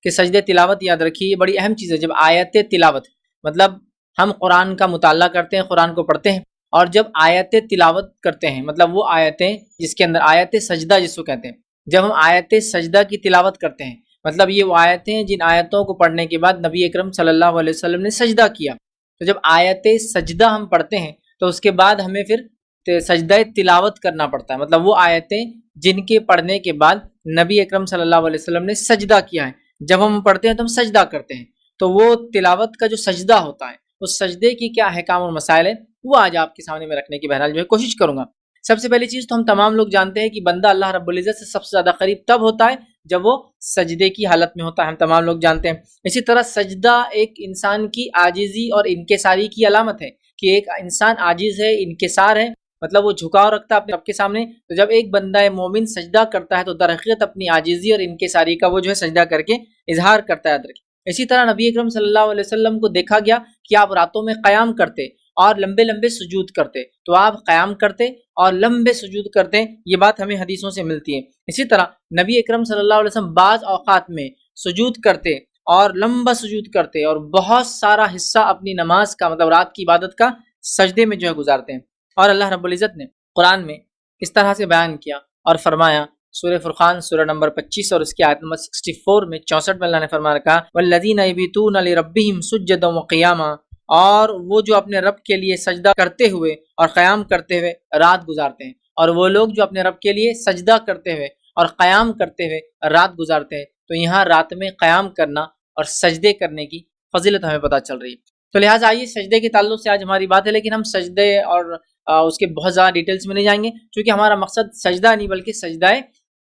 کہ سجدہ تلاوت یاد رکھیے یہ بڑی اہم چیز ہے. جب آیت تلاوت مطلب ہم قرآن کا مطالعہ کرتے ہیں، قرآن کو پڑھتے ہیں، اور جب آیت تلاوت کرتے ہیں مطلب وہ آیتیں جس کے اندر آیت سجدہ جس کو کہتے ہیں، جب ہم آیت سجدہ کی تلاوت کرتے ہیں مطلب یہ وہ آیتیں جن آیتوں کو پڑھنے کے بعد نبی اکرم صلی اللہ علیہ وسلم نے سجدہ کیا. تو جب آیت سجدہ ہم پڑھتے ہیں تو اس کے بعد ہمیں پھر سجدہ تلاوت کرنا پڑتا ہے، مطلب وہ آیتیں جن کے پڑھنے کے بعد نبی اکرم صلی اللہ علیہ وسلم نے سجدہ کیا ہے. جب ہم پڑھتے ہیں تو ہم سجدہ کرتے ہیں، تو وہ تلاوت کا جو سجدہ ہوتا ہے اس سجدے کی کیا احکام اور مسائل ہے وہ آج آپ کے سامنے میں رکھنے کی بہرحال جو ہے کوشش کروں گا. سب سے پہلی چیز تو ہم تمام لوگ جانتے ہیں کہ بندہ اللہ رب العزت سے سب سے زیادہ قریب تب ہوتا ہے جب وہ سجدے کی حالت میں ہوتا ہے، ہم تمام لوگ جانتے ہیں. اسی طرح سجدہ ایک انسان کی عاجزی اور انکساری کی علامت ہے کہ ایک انسان عاجز ہے، انکسار ہے، مطلب وہ جھکاؤ رکھتا ہے اپنے رب کے سامنے. تو جب ایک بندہ مومن سجدہ کرتا ہے تو در حقیقت اپنی عاجزی اور انکساری کا وہ جو ہے سجدہ کر کے اظہار کرتا ہے. اسی طرح نبی اکرم صلی اللہ علیہ وسلم کو دیکھا گیا کہ آپ راتوں میں قیام کرتے اور لمبے لمبے سجود کرتے، تو آپ قیام کرتے اور لمبے سجود کرتے، یہ بات ہمیں حدیثوں سے ملتی ہے. اسی طرح نبی اکرم صلی اللہ علیہ وسلم بعض اوقات میں سجود کرتے اور لمبا سجود کرتے اور بہت سارا حصہ اپنی نماز کا مطلب رات کی عبادت کا سجدے میں جو ہے گزارتے ہیں. اور اللہ رب العزت نے قرآن میں اس طرح سے بیان کیا اور فرمایا، سورہ فرقان سورہ نمبر 25 اور اس کی آیت نمبر 64 میں 64 میں اللہ نے فرما رکھا والذین یبیتون لربہم سجدا وقیاما، اور وہ جو اپنے رب کے لیے سجدہ کرتے ہوئے اور قیام کرتے ہوئے رات گزارتے ہیں. اور وہ لوگ جو اپنے رب کے لیے سجدہ کرتے ہوئے اور قیام کرتے ہوئے رات گزارتے ہیں، تو یہاں رات میں قیام کرنا اور سجدے کرنے کی فضیلت ہمیں پتہ چل رہی ہے. تو لہٰذا آئیے سجدے کے تعلق سے آج ہماری بات ہے، لیکن ہم سجدے اور اس کے بہت زیادہ ڈیٹیلز میں نہیں جائیں گے کیونکہ ہمارا مقصد سجدہ نہیں بلکہ سجدہ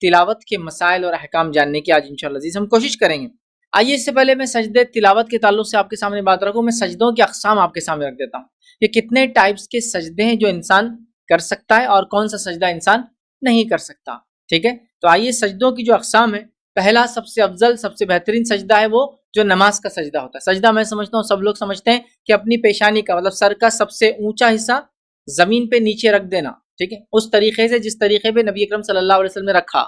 تلاوت کے مسائل اور احکام جاننے کی آج انشاءاللہ عزیز ہم کوشش کریں گے. آئیے اس سے پہلے میں سجدے تلاوت کے تعلق سے آپ کے سامنے بات رکھوں، میں سجدوں کی اقسام آپ کے سامنے رکھ دیتا ہوں کہ کتنے ٹائپس کے سجدے ہیں جو انسان کر سکتا ہے اور کون سا سجدہ انسان نہیں کر سکتا. ٹھیک ہے، تو آئیے سجدوں کی جو اقسام ہے، پہلا سب سے افضل سب سے بہترین سجدہ ہے وہ جو نماز کا سجدہ ہوتا ہے. سجدہ میں سمجھتا ہوں سب لوگ سمجھتے ہیں کہ اپنی پیشانی کا مطلب سر کا سب سے اونچا حصہ زمین پہ نیچے رکھ دینا، ٹھیک ہے، اس طریقے سے جس طریقے پہ نبی اکرم صلی اللہ علیہ وسلم نے رکھا،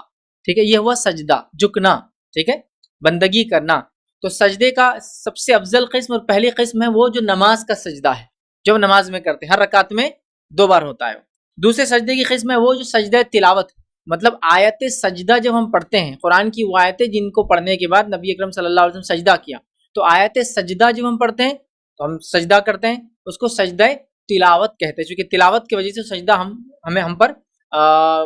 ٹھیک ہے، یہ ہوا سجدہ، جھکنا، ٹھیک ہے، بندگی کرنا. تو سجدے کا سب سے افضل قسم اور پہلی قسم ہے وہ جو نماز کا سجدہ ہے، جو ہم نماز میں کرتے ہیں، ہر رکعت میں 2 بار ہوتا ہے. دوسرے سجدے کی قسم ہے وہ جو سجدہ تلاوت، مطلب آیت سجدہ جب ہم پڑھتے ہیں، قرآن کی وہ آیتیں جن کو پڑھنے کے بعد نبی اکرم صلی اللہ علیہ وسلم سجدہ کیا، تو آیت سجدہ جب ہم پڑھتے ہیں تو ہم سجدہ کرتے ہیں، اس کو سجدہ تلاوت کہتے ہیں، چونکہ تلاوت کی وجہ سے سجدہ ہم پر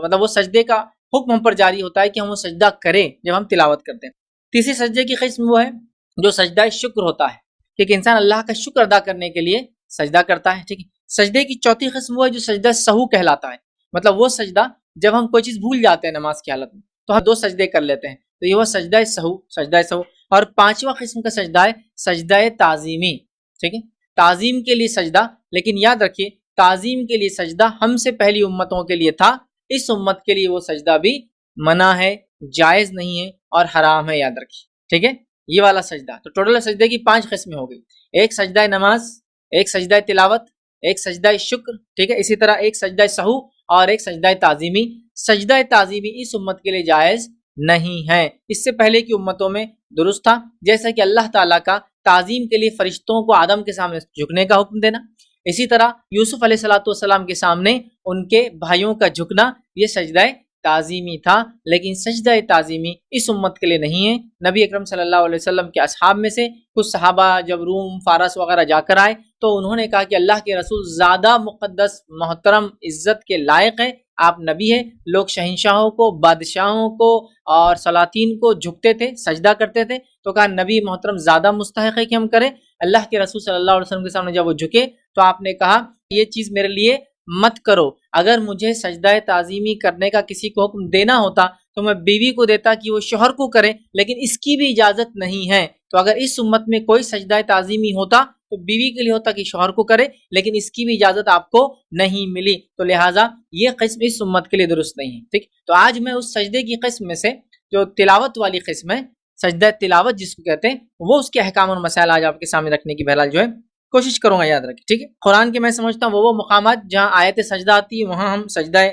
مطلب وہ سجدے کا حکم ہم پر جاری ہوتا ہے کہ ہم وہ سجدہ کریں جب ہم تلاوت کرتے ہیں. تیسری سجدے کی قسم وہ ہے جو سجدہ شکر ہوتا ہے کہ ایک انسان اللہ کا شکر ادا کرنے کے لیے سجدہ کرتا ہے. ٹھیک ہے، سجدے کی چوتھی قسم وہ ہے جو سجدہ سہو کہلاتا ہے، مطلب وہ سجدہ جب ہم کوئی چیز بھول جاتے ہیں نماز کی حالت میں تو ہم 2 سجدے کر لیتے ہیں، تو یہ وہ سجدہ سہو. اور پانچواں قسم کا سجدہ ہے سجدہ تعظیمی. ٹھیک ہے، تعظیم کے لیے سجدہ، لیکن یاد رکھیے تعظیم کے لیے سجدہ ہم سے پہلی امتوں کے لیے تھا، اس امت کے لیے وہ سجدہ بھی منع ہے، جائز نہیں ہے اور حرام ہے، یاد رکھیے. ٹھیک ہے، یہ والا سجدہ. تو ٹوٹل سجدے کی 5 قسمیں ہو گئی، ایک سجدہ نماز، ایک سجدہ تلاوت، ایک سجدہ شکر، ٹھیک ہے، اسی طرح ایک سجدہ سہو اور ایک سجدہ تعظیمی. سجدہ تعظیمی اس امت کے لیے جائز نہیں ہے، اس سے پہلے کی امتوں میں درست تھا، جیسا کہ اللہ تعالیٰ کا تعظیم کے لیے فرشتوں کو آدم کے سامنے جھکنے کا حکم دینا، اسی طرح یوسف علیہ السلام کے سامنے ان کے بھائیوں کا جھکنا، یہ سجدہ تعظیمی تھا. لیکن سجدہ تعظیمی اس امت کے لیے نہیں ہے. نبی اکرم صلی اللہ علیہ وسلم کے اصحاب میں سے کچھ صحابہ جب روم فارس وغیرہ جا کر آئے تو انہوں نے کہا کہ اللہ کے رسول زیادہ مقدس محترم عزت کے لائق ہیں، آپ نبی ہیں. لوگ شہنشاہوں کو، بادشاہوں کو اور سلاطین کو جھکتے تھے، سجدہ کرتے تھے، تو کہا نبی محترم زیادہ مستحق ہے کہ ہم کریں. اللہ کے رسول صلی اللہ علیہ وسلم کے سامنے جب وہ جھکے تو آپ نے کہا یہ چیز میرے لیے مت کرو، اگر مجھے سجدہ تعظیمی کرنے کا کسی کو حکم دینا ہوتا تو میں بیوی کو دیتا کہ وہ شوہر کو کرے، لیکن اس کی بھی اجازت نہیں ہے. تو اگر اس امت میں کوئی سجدہ تعظیمی ہوتا تو بیوی کے لیے ہوتا کہ شوہر کو کرے، لیکن اس کی بھی اجازت آپ کو نہیں ملی، تو لہٰذا یہ قسم اس امت کے لیے درست نہیں ہے. ٹھیک، تو آج میں اس سجدے کی قسم میں سے جو تلاوت والی قسم ہے، سجدہ تلاوت جس کو کہتے ہیں، وہ اس کے احکام اور مسائل آج آپ کے سامنے رکھنے کی بہرحال جو ہے کوشش کروں گا. یاد رکھیں، ٹھیک ہے، قرآن کے میں سمجھتا ہوں وہ مقامات جہاں آیت سجدہ آتی ہے وہاں ہم سجدہ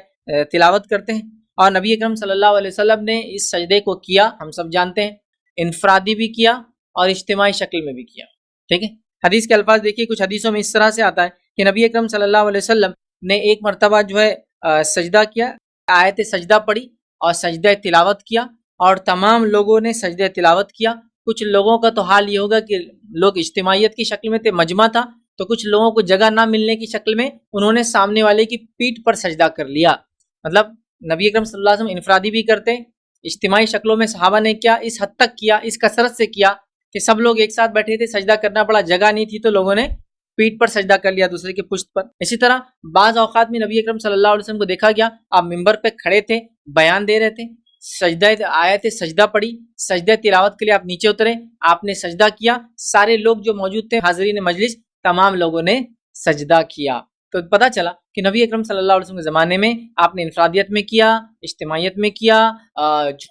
تلاوت کرتے ہیں، اور نبی اکرم صلی اللہ علیہ وسلم نے اس سجدے کو کیا، ہم سب جانتے ہیں. انفرادی بھی کیا اور اجتماعی شکل میں بھی کیا. ٹھیک ہے. حدیث کے الفاظ دیکھیے, کچھ حدیثوں میں اس طرح سے آتا ہے کہ نبی اکرم صلی اللہ علیہ وسلم نے ایک مرتبہ جو ہے سجدہ کیا, آیت سجدہ پڑھی اور سجدہ تلاوت کیا, اور تمام لوگوں نے سجدہ تلاوت کیا. کچھ لوگوں کا تو حال یہ ہوگا کہ لوگ اجتماعیت کی شکل میں تھے, مجمع تھا, تو کچھ لوگوں کو جگہ نہ ملنے کی شکل میں انہوں نے سامنے والے کی پیٹھ پر سجدہ کر لیا. مطلب نبی اکرم صلی اللہ علیہ وسلم انفرادی بھی کرتے, اجتماعی شکلوں میں صحابہ نے کیا, اس حد تک کیا, اس کثرت سے کیا کہ سب لوگ ایک ساتھ بیٹھے تھے, سجدہ کرنا پڑا, جگہ نہیں تھی تو لوگوں نے پیٹھ پر سجدہ کر لیا دوسرے کے پشت پر. اسی طرح بعض اوقات میں نبی اکرم صلی اللہ علیہ وسلم کو دیکھا گیا آپ ممبر پہ کھڑے تھے, بیان دے رہے تھے, سجدہ آیت سجدہ پڑھی, سجدہ تلاوت کے لیے آپ نیچے اترے, آپ نے سجدہ کیا, سارے لوگ جو موجود تھے حاضرین مجلس تمام لوگوں نے سجدہ کیا. تو پتہ چلا کہ نبی اکرم صلی اللہ علیہ وسلم کے زمانے میں آپ نے انفرادیت میں کیا, اجتماعیت میں کیا,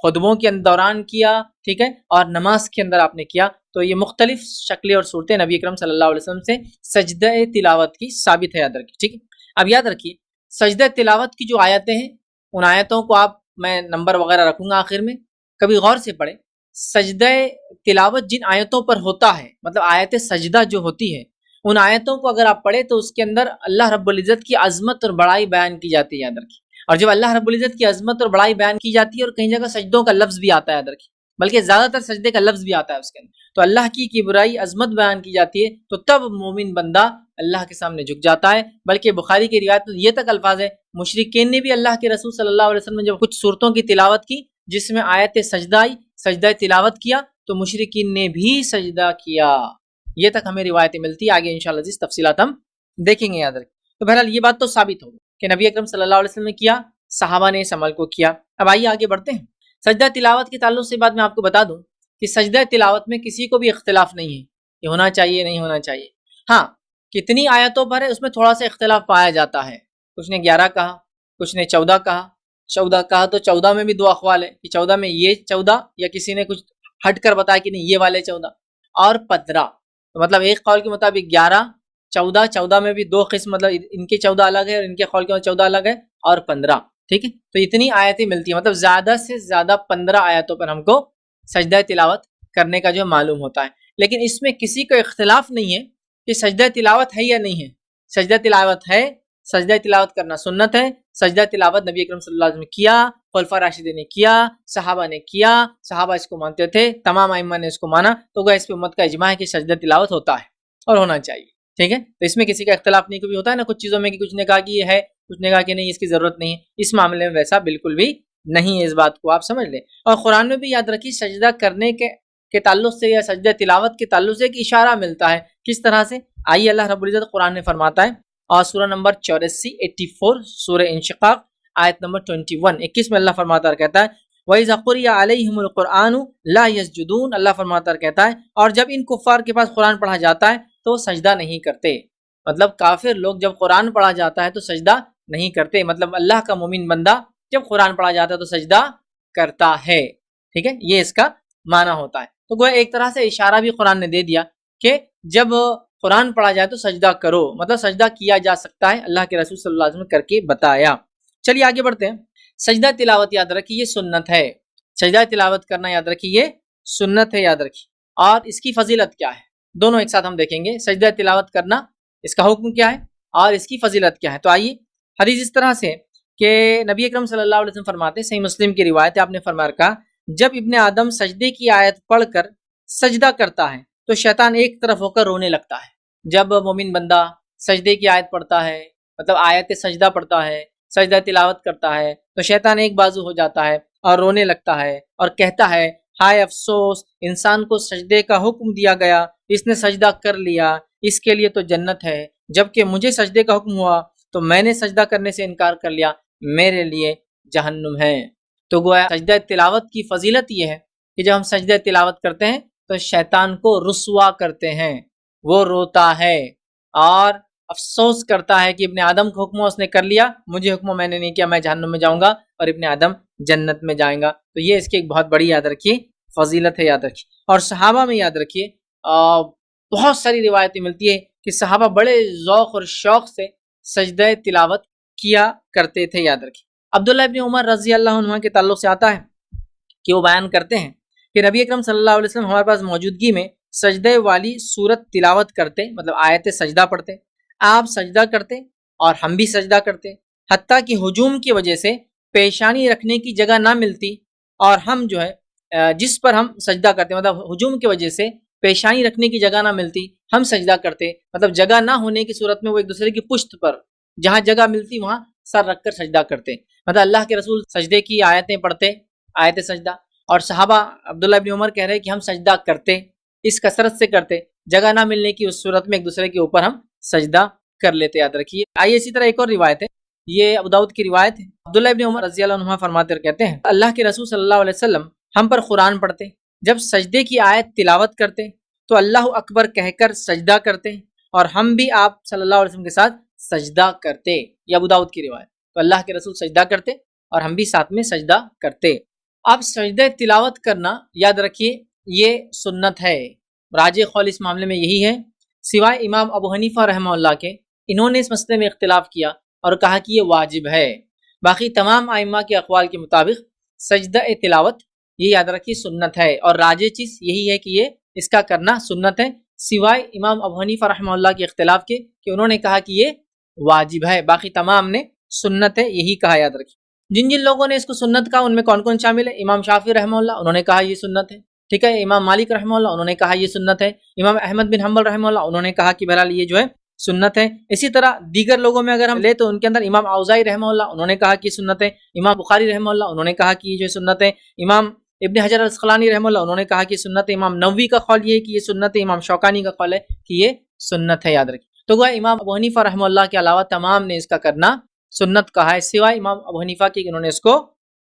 خطبوں کے دوران کیا, ٹھیک ہے, اور نماز کے اندر آپ نے کیا. تو یہ مختلف شکلیں اور صورتیں نبی اکرم صلی اللہ علیہ وسلم سے سجدہ تلاوت کی ثابت ہے, یاد رکھیے. ٹھیک ہے. اب یاد رکھیے سجدہ تلاوت کی جو آیتیں ہیں ان آیتوں کو آپ, میں نمبر وغیرہ رکھوں گا آخر میں, کبھی غور سے پڑھیں. سجدہ تلاوت جن آیتوں پر ہوتا ہے, مطلب آیت سجدہ جو ہوتی ہے, ان آیتوں کو اگر آپ پڑھیں تو اس کے اندر اللہ رب العزت کی عظمت اور بڑائی بیان کی جاتی ہے, یاد رکھیے. اور جب اللہ رب العزت کی عظمت اور بڑائی بیان کی جاتی ہے اور کہیں جگہ سجدوں کا لفظ بھی آتا ہے, یاد رکھیے, بلکہ زیادہ تر سجدے کا لفظ بھی آتا ہے اس کے اندر, تو اللہ کی کبریائی عظمت بیان کی جاتی ہے, تو تب مومن بندہ اللہ کے سامنے جھک جاتا ہے. بلکہ بخاری کی روایت میں یہ تک الفاظ ہے, مشرکین نے بھی اللہ کے رسول صلی اللہ علیہ وسلم نے جب کچھ صورتوں کی تلاوت کی جس میں آیت سجدہ آئی, سجدہ تلاوت کیا, تو مشرکین نے بھی سجدہ کیا. یہ تک ہمیں روایتیں ملتی ہے, آگے انشاءاللہ جس تفصیلات ہم دیکھیں گے, یاد رکھیں. تو بہرحال یہ بات تو ثابت ہوگی کہ نبی اکرم صلی اللہ علیہ وسلم نے کیا, صحابہ نے اس عمل کو کیا. اب آئیے آگے بڑھتے ہیں. سجدہ تلاوت کے تعلق سے بات میں آپ کو بتا دوں کہ سجدہ تلاوت میں کسی کو بھی اختلاف نہیں ہے کہ ہونا چاہیے نہیں ہونا چاہیے. ہاں, کتنی آیتوں پر ہے اس میں تھوڑا سا اختلاف پایا جاتا ہے. کچھ نے 11 کہا, کچھ نے 14 کہا. 14 کہا تو 14 میں بھی دو اقوال ہے کہ 14 میں یہ 14, یا کسی نے کچھ ہٹ کر بتایا کہ نہیں یہ والے 14, اور 15. تو مطلب ایک قول کے مطابق 11, 14, 14 میں بھی دو قسم, مطلب ان کے 14 الگ ہے اور ان کے قول کے 14 الگ ہے, اور 15. ٹھیک ہے. تو اتنی آیتیں ملتی ہیں, مطلب زیادہ سے زیادہ 15 آیتوں پر ہم کو سجدہ تلاوت کرنے کا جو معلوم ہوتا ہے. لیکن اس میں کسی کو اختلاف نہیں ہے کہ سجدہ تلاوت ہے یا نہیں ہے. سجدہ تلاوت ہے, سجدہ تلاوت کرنا سنت ہے. سجدہ تلاوت نبی اکرم صلی اللہ علیہ وسلم نے کیا, خلفاء راشدین نے کیا, صحابہ نے کیا, صحابہ اس کو مانتے تھے, تمام ائمہ نے اس کو مانا, تو گویا اس پہ امت کا اجماع ہے کہ سجدہ تلاوت ہوتا ہے اور ہونا چاہیے. ٹھیک ہے. تو اس میں کسی کا اختلاف نہیں. کبھی ہوتا ہے نا کچھ چیزوں میں کہ کچھ نے کہا کہ یہ ہے, کچھ نے کہا کہ نہیں اس کی ضرورت نہیں ہے. اس معاملے میں ویسا بالکل بھی نہیں ہے, اس بات کو آپ سمجھ لیں. اور قرآن میں بھی یاد رکھیے سجدہ کرنے کے تعلق سے یا سجدہ تلاوت کے تعلق سے ایک اشارہ ملتا ہے. کس طرح سے؟ آئیے اللہ رب العزت قرآن میں فرماتا ہے, اور سورہ نمبر 84 سورہ انشقاق آیت نمبر 21 میں اللہ فرماتا ہے, کہتا ہے وَإِذَا قُرِئَ عَلَيْهِمُ الْقُرْآنُ لَا يَسْجُدُونَ. اللہ فرماتا ہے, کہتا ہے, اور جب ان کفار کے پاس قرآن پڑھا جاتا ہے تو وہ سجدہ نہیں کرتے. مطلب کافر لوگ جب قرآن پڑھا جاتا ہے تو سجدہ نہیں کرتے. مطلب اللہ کا مومن بندہ جب قرآن پڑھا جاتا ہے تو سجدہ کرتا ہے. ٹھیک ہے, یہ اس کا معنی ہوتا ہے. تو گویا ایک طرح سے اشارہ بھی قرآن نے دے دیا کہ جب قرآن پڑھا جائے تو سجدہ کرو, مطلب سجدہ کیا جا سکتا ہے. اللہ کے رسول صلی اللہ علیہ وسلم کر کے بتایا. چلیے آگے بڑھتے ہیں. سجدہ تلاوت یاد رکھیے یہ سنت ہے. سجدہ تلاوت کرنا یاد رکھیے یہ سنت ہے, یاد رکھیے. اور اس کی فضیلت کیا ہے دونوں ایک ساتھ ہم دیکھیں گے. سجدہ تلاوت کرنا اس کا حکم کیا ہے اور اس کی فضیلت کیا ہے. تو آئیے, حدیث اس طرح سے کہ نبی اکرم صلی اللہ علیہ وسلم فرماتے ہیں, صحیح مسلم کی روایت ہے, آپ نے فرمایا کہا جب ابن آدم سجدے کی آیت پڑھ کر سجدہ کرتا ہے تو شیطان ایک طرف ہو کر رونے لگتا ہے. جب مومن بندہ سجدے کی آیت پڑھتا ہے, مطلب آیت سجدہ پڑھتا ہے, سجدہ تلاوت کرتا ہے, تو شیطان ایک بازو ہو جاتا ہے اور رونے لگتا ہے اور کہتا ہے ہائے افسوس, انسان کو سجدے کا حکم دیا گیا, اس نے سجدہ کر لیا, اس کے لیے تو جنت ہے, جبکہ مجھے سجدے کا حکم ہوا تو میں نے سجدہ کرنے سے انکار کر لیا, میرے لیے جہنم ہے. تو گویا سجدہ تلاوت کی فضیلت یہ ہے کہ جب ہم سجدہ تلاوت کرتے ہیں تو شیطان کو رسوا کرتے ہیں, وہ روتا ہے اور افسوس کرتا ہے کہ ابن آدم کو حکم اس نے کر لیا, مجھے حکم میں نے نہیں کیا, میں جہنم میں جاؤں گا اور ابن آدم جنت میں جائیں گا. تو یہ اس کی ایک بہت بڑی یاد رکھیے فضیلت ہے, یاد رکھیے. اور صحابہ میں یاد رکھیے بہت ساری روایتیں ملتی ہے کہ صحابہ بڑے ذوق اور شوق سے سجدہ تلاوت کیا کرتے تھے, یاد رکھیے. عبداللہ ابن عمر رضی اللہ عنہ کے تعلق سے آتا ہے کہ وہ بیان کرتے ہیں کہ نبی اکرم صلی اللہ علیہ وسلم ہمارے پاس موجودگی میں سجدے والی صورت تلاوت کرتے، مطلب آیت سجدہ پڑھتے، آپ سجدہ کرتے اور ہم بھی سجدہ کرتے، حتیٰ کہ ہجوم کی وجہ سے پیشانی رکھنے کی جگہ نہ ملتی، اور ہم جو ہے جس پر ہم سجدہ کرتے، مطلب ہجوم کی وجہ سے پیشانی رکھنے کی جگہ نہ ملتی، ہم سجدہ کرتے، مطلب جگہ نہ ہونے کی صورت میں وہ ایک دوسرے کی پشت پر جہاں جگہ ملتی وہاں سر رکھ کر سجدہ کرتے، مطلب اللہ کے رسول سجدے کی آیتیں پڑھتے، آیت سجدہ، اور صحابہ عبداللہ ابن عمر کہہ رہے کہ ہم سجدہ کرتے، اس کثرت سے کرتے، جگہ نہ ملنے کی اس صورت میں ایک دوسرے کے اوپر ہم سجدہ کر لیتے، یاد رکھیے۔ آئیے اسی طرح ایک اور روایت ہے، یہ ابو داؤد کی روایت ہے، عبداللہ ابن عمر رضی اللہ عنہما فرماتے اور کہتے ہیں اللہ کے رسول صلی اللہ علیہ وسلم ہم پر قرآن پڑھتے، جب سجدے کی آیت تلاوت کرتے تو اللہ اکبر کہہ کر سجدہ کرتے، اور ہم بھی آپ صلی اللہ علیہ وسلم کے ساتھ سجدہ کرتے، یہ ابو داؤد کی روایت، تو اللہ کے رسول سجدہ کرتے اور ہم بھی ساتھ میں سجدہ کرتے۔ اب سجدہ تلاوت کرنا یاد رکھیے یہ سنت ہے، راجح قول اس معاملے میں یہی ہے، سوائے امام ابو حنیفہ رحمہ اللہ کے، انہوں نے اس مسئلے میں اختلاف کیا اور کہا کہ یہ واجب ہے، باقی تمام ائمہ کے اقوال کے مطابق سجدہ تلاوت یہ یاد رکھیے سنت ہے، اور راجح چیز یہی ہے کہ یہ اس کا کرنا سنت ہے، سوائے امام ابو حنیفہ رحمہ اللہ کے اختلاف کے کہ انہوں نے کہا کہ یہ واجب ہے، باقی تمام نے سنت ہے یہی کہا، یاد رکھیے۔ جن جن لوگوں نے اس کو سنت کہا ان میں کون کون شامل ہے؟ امام شافعی رحمہ اللہ، انہوں نے کہا یہ سنت ہے، ٹھیک ہے، امام مالک رحمہ اللہ، انہوں نے کہا یہ سنت ہے، امام احمد بن حنبل رحمہ اللہ، انہوں نے کہا کہ بہرحال یہ جو ہے سنت ہے۔ اسی طرح دیگر لوگوں میں اگر ہم لیں تو ان کے اندر امام اوزاعی رحمہ اللہ، انہوں نے کہا کہ سنت ہے، امام بخاری رحمہ اللہ، انہوں نے کہا کہ یہ جو سنت ہے، امام ابن حجر العسقلانی رحمہ اللہ، انہوں نے کہا کہ سنت ہے، امام نووی کا قول یہ ہے کہ یہ سنت ہے، امام شوکانی کا قول ہے کہ یہ سنت ہے، یاد رکھیے۔ تو گویا امام ابو حنیفہ رحمہ اللہ کے علاوہ تمام نے اس کا کرنا سنت کہا ہے، سوائے امام ابو حنیفہ کے انہوں نے اس کو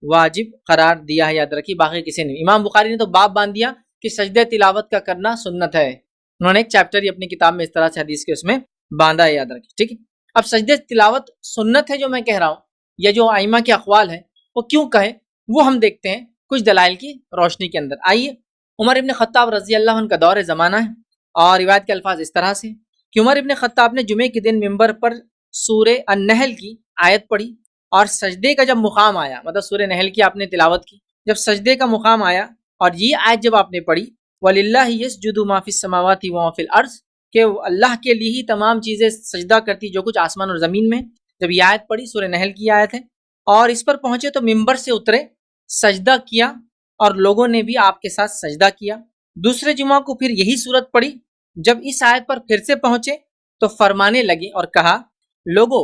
واجب قرار دیا ہے، یاد رکھیے، باقی کسی نے۔ امام بخاری نے تو باب باندھ دیا کہ سجدہ تلاوت کا کرنا سنت ہے، انہوں نے ایک چیپٹر ہی اپنی کتاب میں اس طرح سے حدیث کے اس میں باندھا ہے، یاد رکھیے، ٹھیک ہے۔ اب سجدہ تلاوت سنت ہے جو میں کہہ رہا ہوں، یا جو ائمہ کے اقوال ہیں وہ کیوں کہے، وہ ہم دیکھتے ہیں کچھ دلائل کی روشنی کے اندر۔ آئیے، عمر ابن خطاب رضی اللہ عنہ کا دور زمانہ ہے، اور روایت کے الفاظ اس طرح سے کہ عمر ابن خطاب نے جمعے کے دن ممبر پر سورہ النحل کی آیت پڑھی، اور سجدے کا جب مقام آیا، مطلب سورہ نحل کی آپ نے تلاوت کی، جب سجدے کا مقام آیا اور یہ آیت جب آپ نے پڑھی وَلِلَّهِ يَسْجُدُ مَا فِي السَّمَاوَاتِ وَمَا فِي الْأَرْضِ، کہ اللہ کے لیے ہی تمام چیزیں سجدہ کرتی جو کچھ آسمان اور زمین میں، جب یہ آیت پڑھی، سورہ نحل کی آیت ہے، اور اس پر پہنچے تو ممبر سے اترے، سجدہ کیا، اور لوگوں نے بھی آپ کے ساتھ سجدہ کیا۔ دوسرے جمعہ کو پھر یہی صورت پڑھی، جب اس آیت پر پھر سے پہنچے تو فرمانے لگے اور کہا لوگو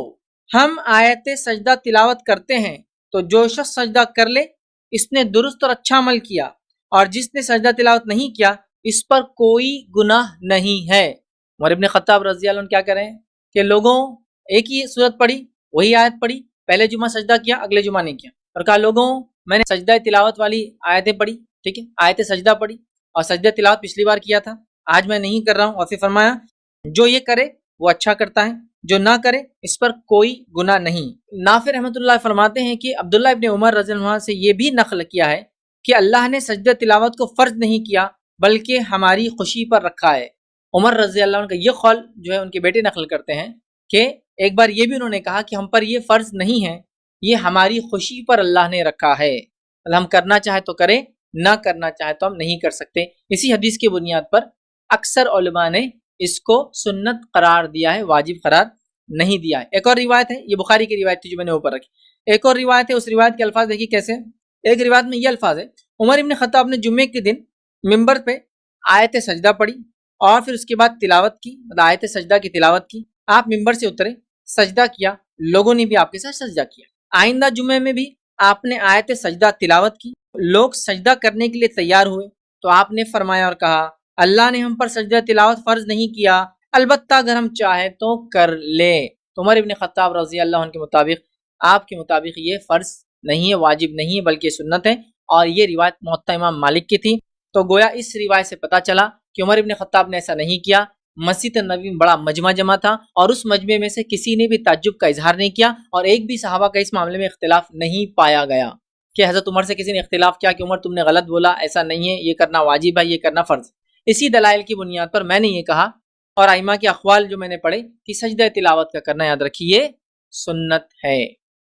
ہم آیت سجدہ تلاوت کرتے ہیں تو جو شخص سجدہ کر لے اس نے درست اور اچھا عمل کیا، اور جس نے سجدہ تلاوت نہیں کیا اس پر کوئی گناہ نہیں ہے۔ عمر ابن خطاب رضی اللہ عنہ کیا کریں کہ لوگوں ایک ہی صورت پڑھی، وہی آیت پڑھی، پہلے جمعہ سجدہ کیا، اگلے جمعہ نہیں کیا، اور کہا لوگوں میں نے سجدہ تلاوت والی آیتیں پڑھی، ٹھیک ہے، آیت سجدہ پڑھی، اور سجدہ تلاوت پچھلی بار کیا تھا، آج میں نہیں کر رہا ہوں، اور پھر فرمایا جو یہ کرے وہ اچھا کرتا ہے، جو نہ کرے اس پر کوئی گناہ نہیں۔ نافع رحمۃ اللہ فرماتے ہیں کہ عبداللہ ابن عمر رضی اللہ عنہ سے یہ بھی نقل کیا ہے کہ اللہ نے سجدہ تلاوت کو فرض نہیں کیا بلکہ ہماری خوشی پر رکھا ہے۔ عمر رضی اللہ عنہ کا یہ قول جو ہے ان کے بیٹے نقل کرتے ہیں کہ ایک بار یہ بھی انہوں نے کہا کہ ہم پر یہ فرض نہیں ہے، یہ ہماری خوشی پر اللہ نے رکھا ہے، ہم کرنا چاہے تو کریں، نہ کرنا چاہے تو ہم نہیں کر سکتے۔ اسی حدیث کی بنیاد پر اکثر علماء نے اس کو سنت قرار دیا ہے، واجب قرار نہیں دیا ہے۔ ایک اور روایت ہے، یہ بخاری کی روایت تھی جو میں نے اوپر رکھی، ایک اور روایت ہے، اس روایت کے الفاظ دیکھیے کیسے۔ ایک روایت میں یہ الفاظ ہے عمر ابن خطاب نے جمعے کے دن ممبر پہ آیت سجدہ پڑھی اور پھر اس کے بعد تلاوت کی، مطلب آیت سجدہ کی تلاوت کی، آپ ممبر سے اترے، سجدہ کیا، لوگوں نے بھی آپ کے ساتھ سجدہ کیا۔ آئندہ جمعے میں بھی آپ نے آیت سجدہ تلاوت کی، لوگ سجدہ کرنے کے لیے تیار ہوئے تو آپ نے فرمایا اور کہا اللہ نے ہم پر سجدہ تلاوت فرض نہیں کیا، البتہ اگر ہم چاہیں تو کر لے۔ تو عمر ابن خطاب رضی اللہ عنہ کے مطابق، آپ کے مطابق یہ فرض نہیں ہے، واجب نہیں ہے، بلکہ سنت ہے، اور یہ روایت موطا امام مالک کی تھی۔ تو گویا اس روایت سے پتہ چلا کہ عمر ابن خطاب نے ایسا نہیں کیا، مسجد نبوی میں بڑا مجمع جمع تھا اور اس مجمع میں سے کسی نے بھی تعجب کا اظہار نہیں کیا، اور ایک بھی صحابہ کا اس معاملے میں اختلاف نہیں پایا گیا کہ حضرت عمر سے کسی نے اختلاف کیا کہ عمر تم نے غلط بولا، ایسا نہیں ہے، یہ کرنا واجب ہے، یہ کرنا فرض۔ اسی دلائل کی بنیاد پر میں نے یہ کہا، اور ائمہ کے اقوال جو میں نے پڑھے کہ سجدہ تلاوت کا کرنا یاد رکھیے سنت ہے،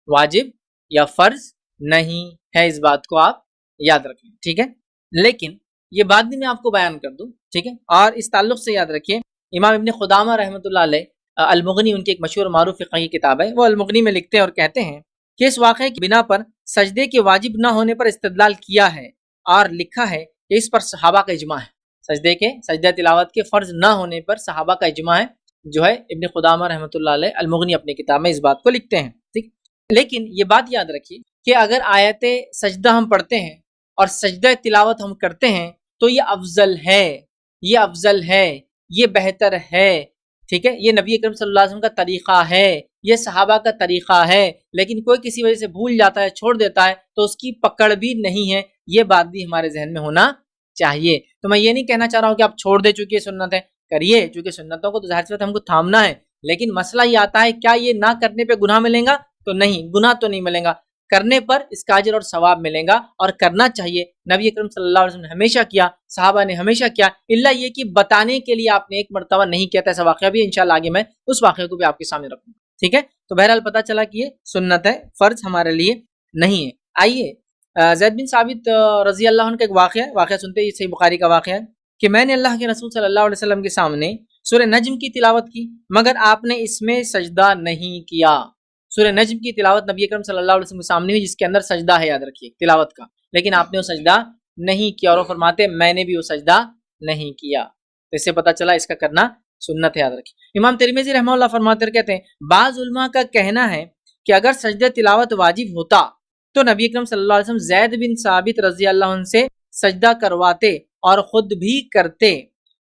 واجب یا فرض نہیں ہے، اس بات کو آپ یاد رکھیں، ٹھیک ہے۔ لیکن یہ بات بھی میں آپ کو بیان کر دوں، ٹھیک ہے؟ اور اس تعلق سے یاد رکھیے، امام ابن قدامہ رحمۃ اللہ علیہ المغنی ان کی ایک مشہور معروف فقہی کتاب ہے، وہ المغنی میں لکھتے ہیں اور کہتے ہیں کہ اس واقعے کی بنا پر سجدے کے واجب نہ ہونے پر استدلال کیا ہے اور لکھا ہے کہ اس پر صحابہ کا اجماع ہے، سجدہ تلاوت کے فرض نہ ہونے پر صحابہ کا اجماع ہے، جو ہے ابن قدامہ رحمۃ اللہ علیہ المغنی اپنی کتاب میں اس بات کو لکھتے ہیں، ٹھیک؟ لیکن یہ بات یاد رکھیے کہ اگر آیت سجدہ ہم پڑھتے ہیں اور سجدہ تلاوت ہم کرتے ہیں تو یہ افضل ہے، یہ بہتر ہے، ٹھیک ہے؟ یہ نبی اکرم صلی اللہ علیہ وسلم کا طریقہ ہے، یہ صحابہ کا طریقہ ہے، لیکن کوئی کسی وجہ سے بھول جاتا ہے، چھوڑ دیتا ہے تو اس کی پکڑ بھی نہیں ہے، یہ بات بھی ہمارے ذہن میں ہونا چاہیے۔ تو میں یہ نہیں کہنا چاہ رہا ہوں کہ آپ چھوڑ دے چونکہ سنت ہے، کریے، چونکہ سنتوں کو تو ظاہر سی بات ہم کو تھامنا ہے، لیکن مسئلہ یہ آتا ہے کیا یہ نہ کرنے پہ گناہ ملے گا؟ تو نہیں، گناہ تو نہیں ملے گا، کرنے پر اس کا اجر اور ثواب ملے گا، اور کرنا چاہیے۔ نبی اکرم صلی اللہ علیہ وسلم نے ہمیشہ کیا، صحابہ نے ہمیشہ کیا، الا یہ کہ بتانے کے لیے آپ نے ایک مرتبہ نہیں کیا تھا، ایسا واقعہ بھی انشاءاللہ آگے میں اس واقعے کو بھی آپ کے سامنے رکھوں گا، ٹھیک ہے؟ تو بہرحال پتہ چلا کہ یہ سنت ہے، فرض ہمارے لیے نہیں ہے۔ آئیے زید بن ثابت رضی اللہ عنہ کا ایک واقعہ سنتے ہی، صحیح بخاری کا واقعہ ہے کہ میں نے اللہ کے رسول صلی اللہ علیہ وسلم کے سامنے سورہ نجم کی تلاوت کی مگر آپ نے اس میں سجدہ نہیں کیا۔ سورہ نجم کی تلاوت نبی اکرم صلی اللہ علیہ وسلم کے سامنے ہوئی، جس کے اندر سجدہ ہے، یاد رکھیے، تلاوت کا، لیکن آپ نے وہ سجدہ نہیں کیا، اور وہ فرماتے میں نے بھی وہ سجدہ نہیں کیا۔ تو اس سے پتہ چلا اس کا کرنا سنت ہے، یاد رکھیے۔ امام ترمذی رحمہ اللہ فرماتے ہیں، کہتے ہیں بعض علماء کا کہنا ہے کہ اگر سجدہ تلاوت واجب ہوتا تو نبی اکرم صلی اللہ علیہ وسلم زید بن ثابت رضی اللہ عنہ سے سجدہ کرواتے اور خود بھی کرتے۔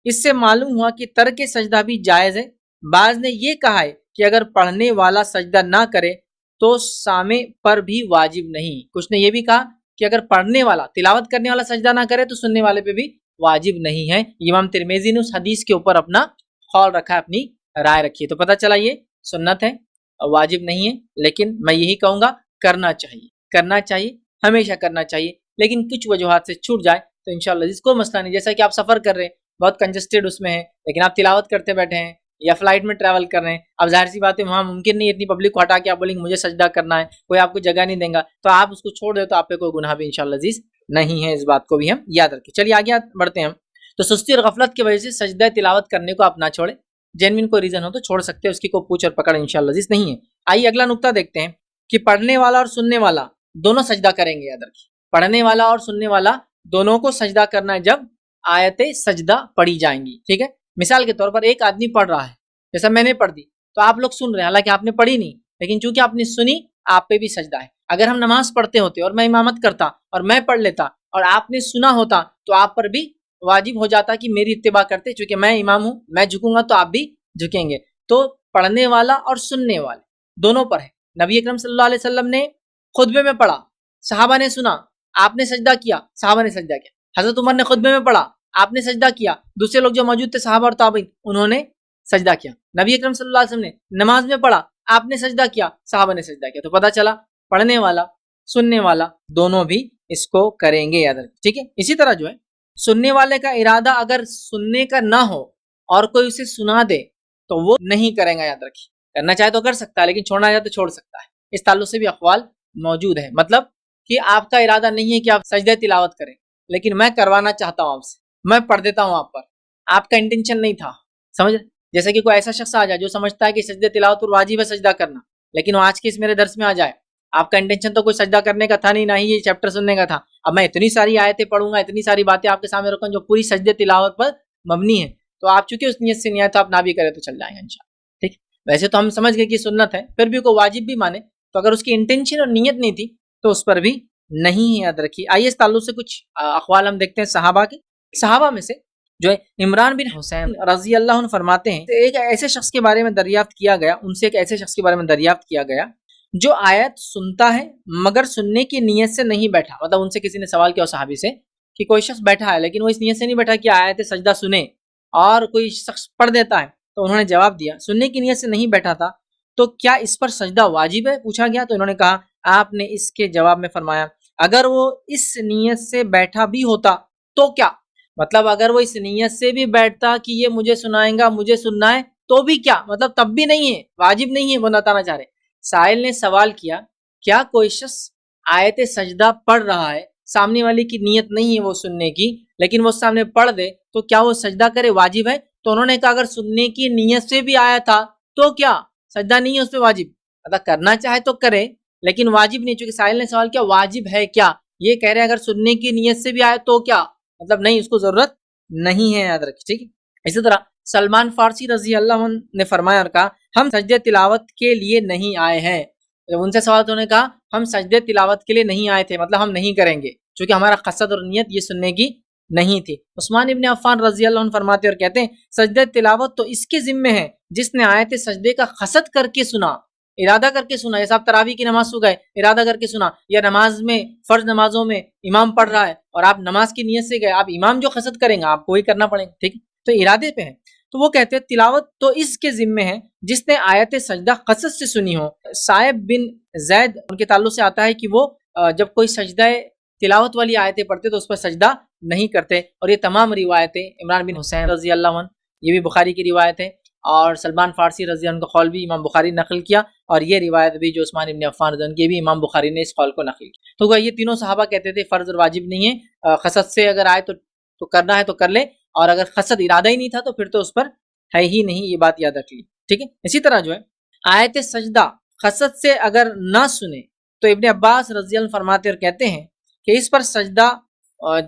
اس سے معلوم ہوا کہ ترک سجدہ بھی جائز ہے۔ بعض نے یہ کہا ہے کہ اگر پڑھنے والا سجدہ نہ کرے تو سامع پر بھی واجب نہیں۔ کچھ نے یہ بھی کہا کہ اگر پڑھنے والا، تلاوت کرنے والا سجدہ نہ کرے تو سننے والے پہ بھی واجب نہیں ہے۔ امام ترمذی نے اس حدیث کے اوپر اپنا قول رکھا ہے، اپنی رائے رکھی ہے۔ تو پتہ چلا یہ سنت ہے، واجب نہیں ہے، لیکن میں یہی کہوں گا کرنا چاہیے، ہمیشہ کرنا چاہیے، لیکن کچھ وجوہات سے چھوٹ جائے تو انشاءاللہ اس کو مسئلہ نہیں۔ جیسا کہ آپ سفر کر رہے ہیں، بہت کنجسٹڈ اس میں ہے، لیکن آپ تلاوت کرتے بیٹھے ہیں، یا فلائٹ میں ٹریول کر رہے ہیں، اب ظاہر سی بات ہے وہاں ممکن نہیں اتنی پبلک کو ہٹا کے آپ بولیں گے مجھے سجدہ کرنا ہے، کوئی آپ کو جگہ نہیں دیں گا، تو آپ اس کو چھوڑ دے تو آپ پہ کوئی گناہ بھی انشاءاللہ عزیز نہیں ہے، اس بات کو بھی ہم یاد رکھیں۔ چلیے آگے بڑھتے ہیں ہم۔ تو سستی اور غفلت کی وجہ سے سجدہ تلاوت کرنے کو آپ نہ چھوڑیں، جینوین کوئی ریزن ہو تو چھوڑ سکتے ہیں، اس کی کوئی پوچھ اور پکڑ انشاءاللہ عزیز نہیں ہے۔ آئیے اگلا نقطہ دیکھتے ہیں کہ پڑھنے والا اور سننے والا دونوں سجدہ کریں گے، یاد رکھیے، پڑھنے والا اور سننے والا دونوں کو سجدہ کرنا ہے جب آیت سجدہ پڑھی جائیں گی، ٹھیک ہے؟ مثال کے طور پر ایک آدمی پڑھ رہا ہے، جیسا میں نے پڑھ دی تو آپ لوگ سن رہے ہیں، حالانکہ آپ نے پڑھی نہیں، لیکن چونکہ آپ نے سنی آپ پہ بھی سجدہ ہے۔ اگر ہم نماز پڑھتے ہوتے اور میں امامت کرتا اور میں پڑھ لیتا اور آپ نے سنا ہوتا تو آپ پر بھی واجب ہو جاتا کہ میری اتباع کرتے، چونکہ میں امام ہوں، میں جھکوں گا تو آپ بھی جھکیں گے۔ تو پڑھنے والا اور سننے والے دونوں پر ہے۔ نبی اکرم صلی اللہ علیہ وسلم نے خطبے میں پڑھا، صحابہ نے سنا، آپ نے سجدہ کیا، صحابہ نے سجدہ کیا۔ حضرت عمر نے خطبے میں پڑھا، آپ نے سجدہ کیا، دوسرے لوگ جو موجود تھے صحابہ اور تابعین انہوں نے سجدہ کیا۔ نبی اکرم صلی اللہ علیہ وسلم نے نماز میں پڑھا، آپ نے سجدہ کیا، صحابہ نے سجدہ کیا۔ تو پتہ چلا پڑھنے والا سننے والا دونوں بھی اس کو کریں گے، یاد رکھیں، ٹھیک ہے؟ اسی طرح جو ہے سننے والے کا ارادہ اگر سننے کا نہ ہو اور کوئی اسے سنا دے تو وہ نہیں کریں گا، یاد رکھیے، کرنا چاہے تو کر سکتا ہے، لیکن چھوڑنا چاہے تو چھوڑ سکتا ہے۔ اس تعلق سے بھی اقوال موجود ہے، مطلب کہ آپ کا ارادہ نہیں ہے کہ آپ سجدہ تلاوت کریں، لیکن میں کروانا چاہتا ہوں آپ سے، میں پڑھ دیتا ہوں آپ پر، آپ کا انٹینشن نہیں تھا، سمجھ؟ جیسے کہ کوئی ایسا شخص آ جائے جو سمجھتا ہے کہ سجدہ تلاوت پر واجب ہے سجدہ کرنا، لیکن وہ آج کے اس میرے درس میں آ جائے، آپ کا انٹینشن تو کوئی سجدہ کرنے کا تھا نہیں، نہ ہی یہ چیپٹر سننے کا تھا، اب میں اتنی ساری آیتیں پڑھوں گا، اتنی ساری باتیں آپ کے سامنے رکھوں جو پوری سجدہ تلاوت پر مبنی ہے، تو آپ چونکہ اس نیت سے نہیں آئے تو آپ نہ بھی کرے تو چل جائیں گے انشاءاللہ، ٹھیک؟ ویسے تو ہم سمجھ گئے کہ سنت ہے، پھر بھی کوئی واجب بھی مانے تو اگر اس کی انٹینشن اور نیت نہیں تھی تو اس پر بھی نہیں ہے، یاد رکھیے۔ آئیے اس تعلق سے کچھ اقوال ہم دیکھتے ہیں صحابہ کے۔ صحابہ میں سے جو ہے عمران بن حسین رضی اللہ عنہ فرماتے ہیں ایک ایسے شخص کے بارے میں دریافت کیا گیا، ان سے ایک ایسے شخص کے بارے میں دریافت کیا گیا جو آیت سنتا ہے مگر سننے کی نیت سے نہیں بیٹھا، مطلب ان سے کسی نے سوال کیا صحابی سے کہ کوئی شخص بیٹھا ہے لیکن وہ اس نیت سے نہیں بیٹھا کہ آیت سجدہ سنے، اور کوئی شخص پڑھ دیتا ہے، تو انہوں نے جواب دیا سننے کی نیت سے نہیں بیٹھا تھا تو کیا اس پر سجدہ واجب ہے؟ پوچھا گیا تو انہوں نے کہا، آپ نے اس کے جواب میں فرمایا اگر وہ اس نیت سے بیٹھا بھی ہوتا تو کیا، مطلب اگر وہ اس نیت سے بھی بیٹھتا کہ یہ مجھے سنائیں گا، مجھے سننا ہے، تو بھی کیا، مطلب تب بھی نہیں ہے، واجب نہیں ہے، وہ بتانا چاہ رہے۔ سائل نے سوال کیا، کیا کوئی شخص آیت سجدہ پڑھ رہا ہے سامنے والے کی نیت نہیں ہے وہ سننے کی، لیکن وہ سامنے پڑھ دے تو کیا وہ سجدہ کرے واجب ہے؟ تو انہوں نے کہا اگر سننے کی نیت سے بھی آیا تھا تو کیا سجدہ نہیں ہے اس پہ واجب، ادا کرنا چاہے تو کرے لیکن واجب نہیں، چونکہ سائل نے سوال کیا واجب ہے کیا، یہ کہہ رہے ہیں اگر سننے کی نیت سے بھی آئے تو کیا، مطلب نہیں اس کو ضرورت نہیں ہے، یاد رکھیں ٹھیک ہے۔ اسی طرح سلمان فارسی رضی اللہ عنہ نے فرمایا اور کہا ہم سجدے تلاوت کے لیے نہیں آئے ہیں، جب ان سے سوال تو انہوں نے کہا ہم سجدے تلاوت کے لیے نہیں آئے تھے، مطلب ہم نہیں کریں گے چونکہ ہمارا قصد اور نیت یہ سننے کی نہیں تھی۔ عثمان ابن عفان رضی اللہ عنہ فرماتے اور کہتے ہیں سجدہ تلاوت تو اس کے ذمے ہے جس نے آیت سجدے کا قصد کر کے سنا، ارادہ کر کے سنا، جیسے آپ تراویح کی نماز سو گئے ارادہ کر کے سنا، یا نماز میں فرض نمازوں میں امام پڑھ رہا ہے اور آپ نماز کی نیت سے گئے، آپ امام جو قصد کریں گا آپ کو وہی کرنا پڑے گا، ٹھیک ہے، تو ارادے پہ ہے۔ تو وہ کہتے ہیں تلاوت تو اس کے ذمے ہے جس نے آیت سجدہ قصد سے سنی ہو۔ صائب بن زید ان کے تعلق سے آتا ہے کہ وہ جب کوئی سجدہ تلاوت والی آیتیں پڑھتے تو اس پر سجدہ نہیں کرتے، اور یہ تمام روایتیں عمران بن حسین رضی اللہ عنہ یہ بھی بخاری کی روایت ہے، اور سلمان فارسی رضی اللہ عنہ کا قول بھی امام بخاری نے نقل کیا، اور یہ روایت بھی جو عثمان ابن عفان رضی اللہ عنہ کی بھی امام بخاری نے اس قول کو نقل کیا۔ تو یہ تینوں صحابہ کہتے تھے فرض اور واجب نہیں ہے، قصد سے اگر آئے تو کرنا ہے تو کر لے، اور اگر قصد ارادہ ہی نہیں تھا تو پھر تو اس پر ہے ہی نہیں، یہ بات یاد رکھ لی ٹھیک ہے۔ اسی طرح جو ہے آیت سجدہ قصد سے اگر نہ سنے تو ابن عباس رضی اللہ عنہ فرماتے اور کہتے ہیں کہ اس پر سجدہ